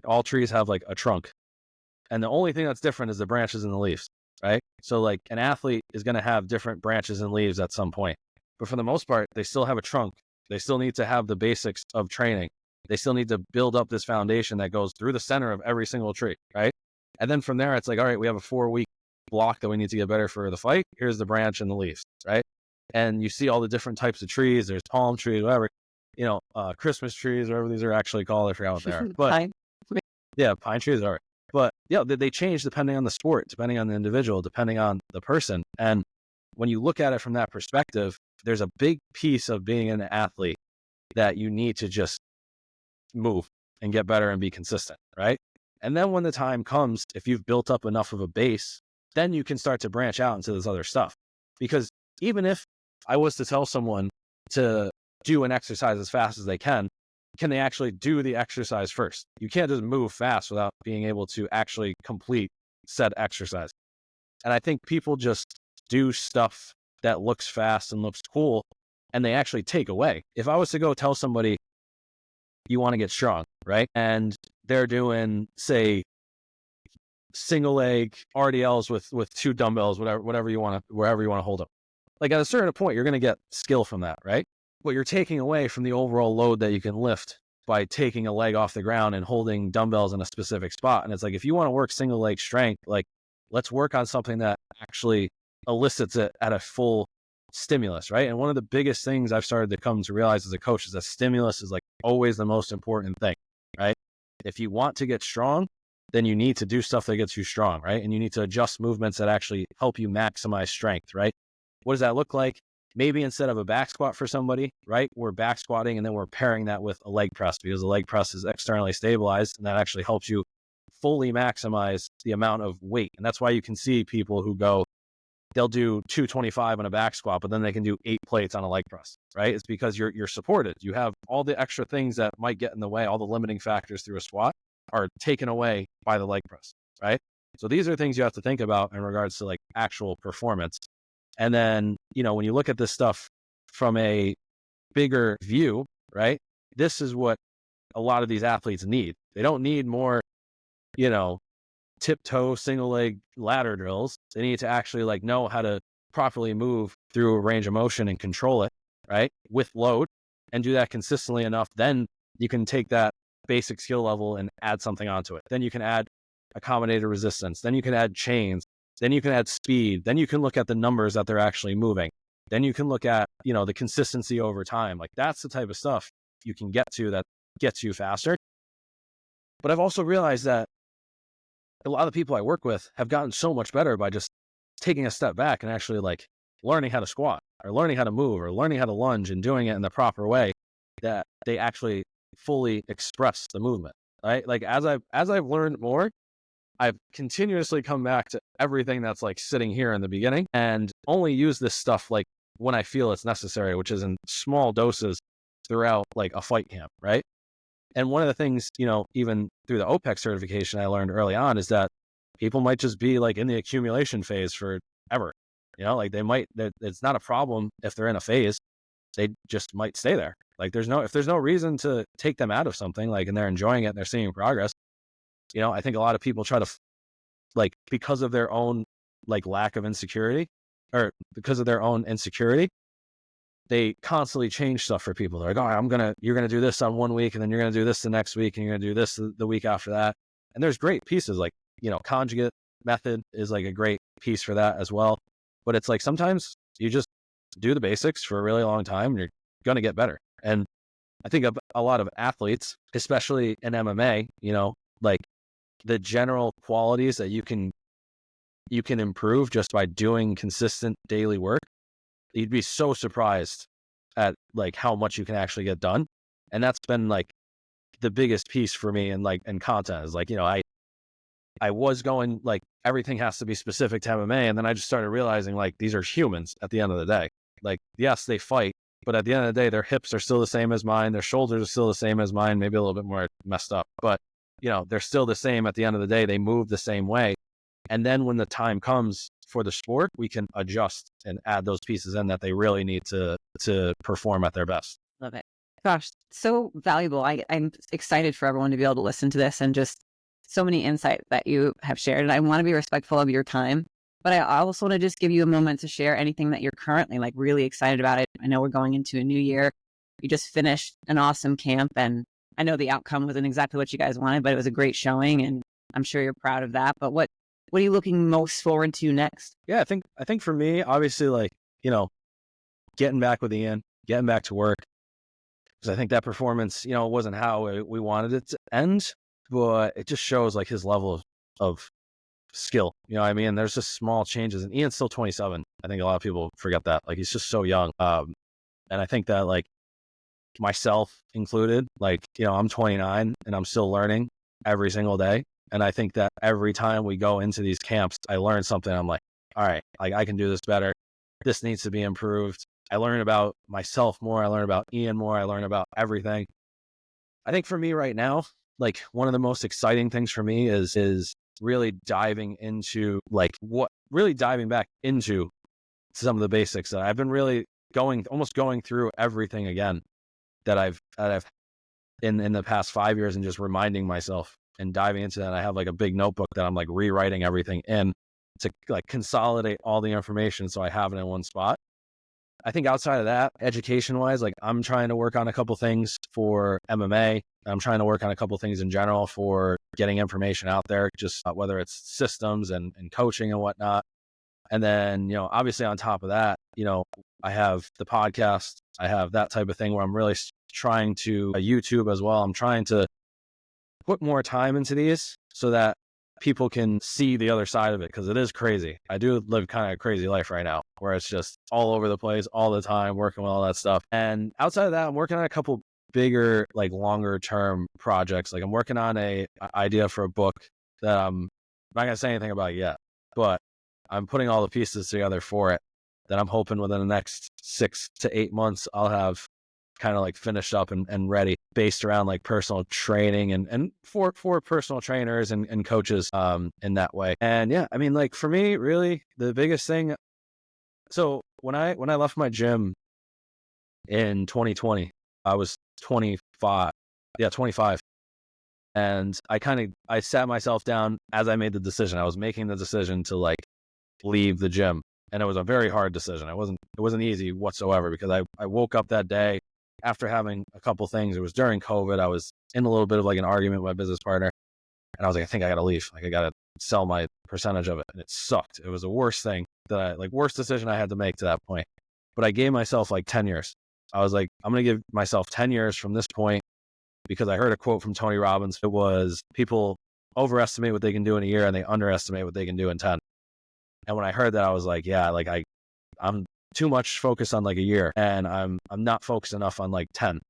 All trees have like a trunk, and the only thing that's different is the branches and the leaves, right? So like an athlete is going to have different branches and leaves at some point, but for the most part, they still have a trunk. They still need to have the basics of training. They still need to build up this foundation that goes through the center of every single tree, right? And then from there, it's like, all right, we have a 4-week block that we need to get better for the fight. Here's the branch and the leaves, right? And you see all the different types of trees. There's palm trees, whatever, Christmas trees, whatever these are actually called. I forgot what they are. But yeah, pine trees are. But yeah, they change depending on the sport, depending on the individual, depending on the person. And when you look at it from that perspective, there's a big piece of being an athlete that you need to just move and get better and be consistent, right? And then when the time comes, if you've built up enough of a base, then you can start to branch out into this other stuff. Because even if I was to tell someone to do an exercise as fast as they can they actually do the exercise first? You can't just move fast without being able to actually complete said exercise. And I think people just do stuff that looks fast and looks cool, and they actually take away. If I was to go tell somebody, you want to get strong, right? And they're doing, say, single leg RDLs with 2 dumbbells, wherever you want to hold them. Like at a certain point, you're going to get skill from that, right? But you're taking away from the overall load that you can lift by taking a leg off the ground and holding dumbbells in a specific spot. And it's like, if you want to work single leg strength, like let's work on something that actually elicits it at a full stimulus, right? And one of the biggest things I've started to come to realize as a coach is that stimulus is like always the most important thing, right? If you want to get strong, then you need to do stuff that gets you strong, right? And you need to adjust movements that actually help you maximize strength, right? What does that look like? Maybe instead of a back squat for somebody, right, we're back squatting and then we're pairing that with a leg press, because the leg press is externally stabilized, and that actually helps you fully maximize the amount of weight. And that's why you can see people who they'll do 225 on a back squat, but then they can do 8 plates on a leg press, right? It's because you're supported. You have all the extra things that might get in the way, all the limiting factors through a squat are taken away by the leg press, right? So these are things you have to think about in regards to like actual performance. And then, when you look at this stuff from a bigger view, right, this is what a lot of these athletes need. They don't need more, tiptoe single leg ladder drills. They need to actually like know how to properly move through a range of motion and control it, right, with load, and do that consistently enough. Then you can take that basic skill level and add something onto it. Then you can add accommodated resistance. Then you can add chains. Then you can add speed. Then you can look at the numbers that they're actually moving. Then you can look at, the consistency over time. Like that's the type of stuff you can get to that gets you faster. But I've also realized that a lot of the people I work with have gotten so much better by just taking a step back and actually like learning how to squat, or learning how to move, or learning how to lunge, and doing it in the proper way that they actually fully express the movement, right? Like as I've learned more, I've continuously come back to everything that's like sitting here in the beginning, and only use this stuff like when I feel it's necessary, which is in small doses throughout like a fight camp, right? And one of the things, even through the OPEX certification I learned early on is that people might just be like in the accumulation phase forever. Like it's not a problem if they're in a phase, they just might stay there. Like if there's no reason to take them out of something, like, and they're enjoying it and they're seeing progress, I think a lot of people try to like, because of their own like lack of insecurity, or because of their own insecurity, they constantly change stuff for people. They're like, oh, you're going to do this on one week, and then you're going to do this the next week, and you're going to do this the week after that. And there's great pieces like, conjugate method is like a great piece for that as well. But it's like, sometimes you just do the basics for a really long time and you're going to get better. And I think a lot of athletes, especially in MMA, like the general qualities that you can improve just by doing consistent daily work, you'd be so surprised at like how much you can actually get done. And that's been like the biggest piece for me in content is like, I was going like everything has to be specific to MMA. And then I just started realizing like these are humans at the end of the day. Like, yes, they fight, but at the end of the day, their hips are still the same as mine. Their shoulders are still the same as mine, maybe a little bit more messed up, but they're still the same at the end of the day. They move the same way. And then when the time comes for the sport, we can adjust and add those pieces in that they really need to perform at their best. Love it. Gosh, so valuable. I'm excited for everyone to be able to listen to this, and just so many insights that you have shared. And I want to be respectful of your time, but I also want to just give you a moment to share anything that you're currently like really excited about it. I know we're going into a new year. You just finished an awesome camp, and I know the outcome wasn't exactly what you guys wanted, but it was a great showing, and I'm sure you're proud of that. But what are you looking most forward to next? Yeah, I think for me, obviously, like, getting back with Ian, getting back to work, because I think that performance, wasn't how we wanted it to end, but it just shows like his level of skill. I mean, there's just small changes, and Ian's still 27. I think a lot of people forget that. Like, he's just so young. And I think that like myself included, like, I'm 29 and I'm still learning every single day. And I think that every time we go into these camps, I learn something. I'm like, all right, like I can do this better. This needs to be improved. I learn about myself more. I learn about Ian more. I learn about everything. I think for me right now, like one of the most exciting things for me is really diving into diving back into some of the basics that I've been really almost going through everything again that I've in the past 5 years, and just reminding myself and diving into that. I have like a big notebook that I'm like rewriting everything in to like consolidate all the information so I have it in one spot. I think outside of that, education wise, like I'm trying to work on a couple things for MMA. I'm trying to work on a couple things in general for getting information out there, just whether it's systems and coaching and whatnot. And then, obviously on top of that, I have the podcast. I have that type of thing where I'm really trying to YouTube as well. I'm trying to put more time into these so that people can see the other side of it, because it is crazy. I do live kind of a crazy life right now where it's just all over the place all the time, working with all that stuff. And outside of that, I'm working on a couple bigger, like longer term projects. Like I'm working on a idea for a book that I'm not going to say anything about yet, but I'm putting all the pieces together for it that I'm hoping within the next 6 to 8 months, I'll have kind of like finished up and ready, based around like personal training and for personal trainers and coaches in that way. And yeah, I mean, like for me, really the biggest thing. So when I left my gym in 2020, I was 25. Yeah, 25. And I sat myself down as I made the decision. I was making the decision to like leave the gym. And it was a very hard decision. It wasn't easy whatsoever, because I woke up that day after having a couple things. It was during COVID. I was in a little bit of like an argument with my business partner, and I was like, I think I got to leave. Like I got to sell my percentage of it. And it sucked. It was the worst thing worst decision I had to make to that point. But I gave myself like 10 years. I was like, I'm going to give myself 10 years from this point, because I heard a quote from Tony Robbins. It was, people overestimate what they can do in a year and they underestimate what they can do in 10. And when I heard that, I was like, yeah, like I'm too much focused on like a year, and I'm not focused enough on like 10.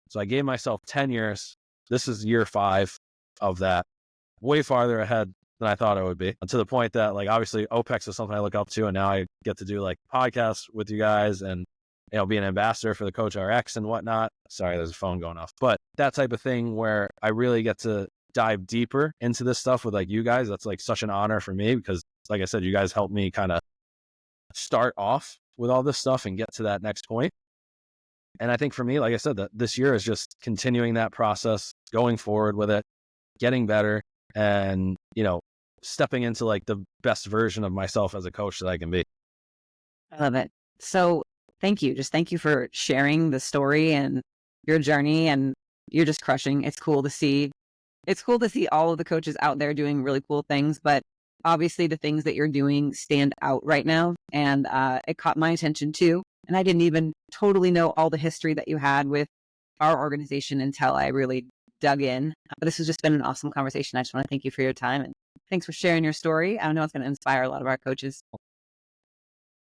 So I gave myself 10 years. This is year 5 of that, way farther ahead than I thought it would be, to the point that like, obviously OPEX is something I look up to. And now I get to do like podcasts with you guys and, be an ambassador for the CoachRx and whatnot. Sorry, there's a phone going off, but that type of thing where I really get to dive deeper into this stuff with like you guys. That's like such an honor for me, because like I said, you guys helped me kind of start off with all this stuff and get to that next point. And I think for me, like I said, that this year is just continuing that process, going forward with it, getting better, and, stepping into like the best version of myself as a coach that I can be. I love it. So thank you. Just thank you for sharing the story and your journey, and you're just crushing. It's cool to see. It's cool to see all of the coaches out there doing really cool things, but obviously the things that you're doing stand out right now. And it caught my attention too. And I didn't even totally know all the history that you had with our organization until I really dug in. But this has just been an awesome conversation. I just want to thank you for your time, and thanks for sharing your story. I know it's going to inspire a lot of our coaches.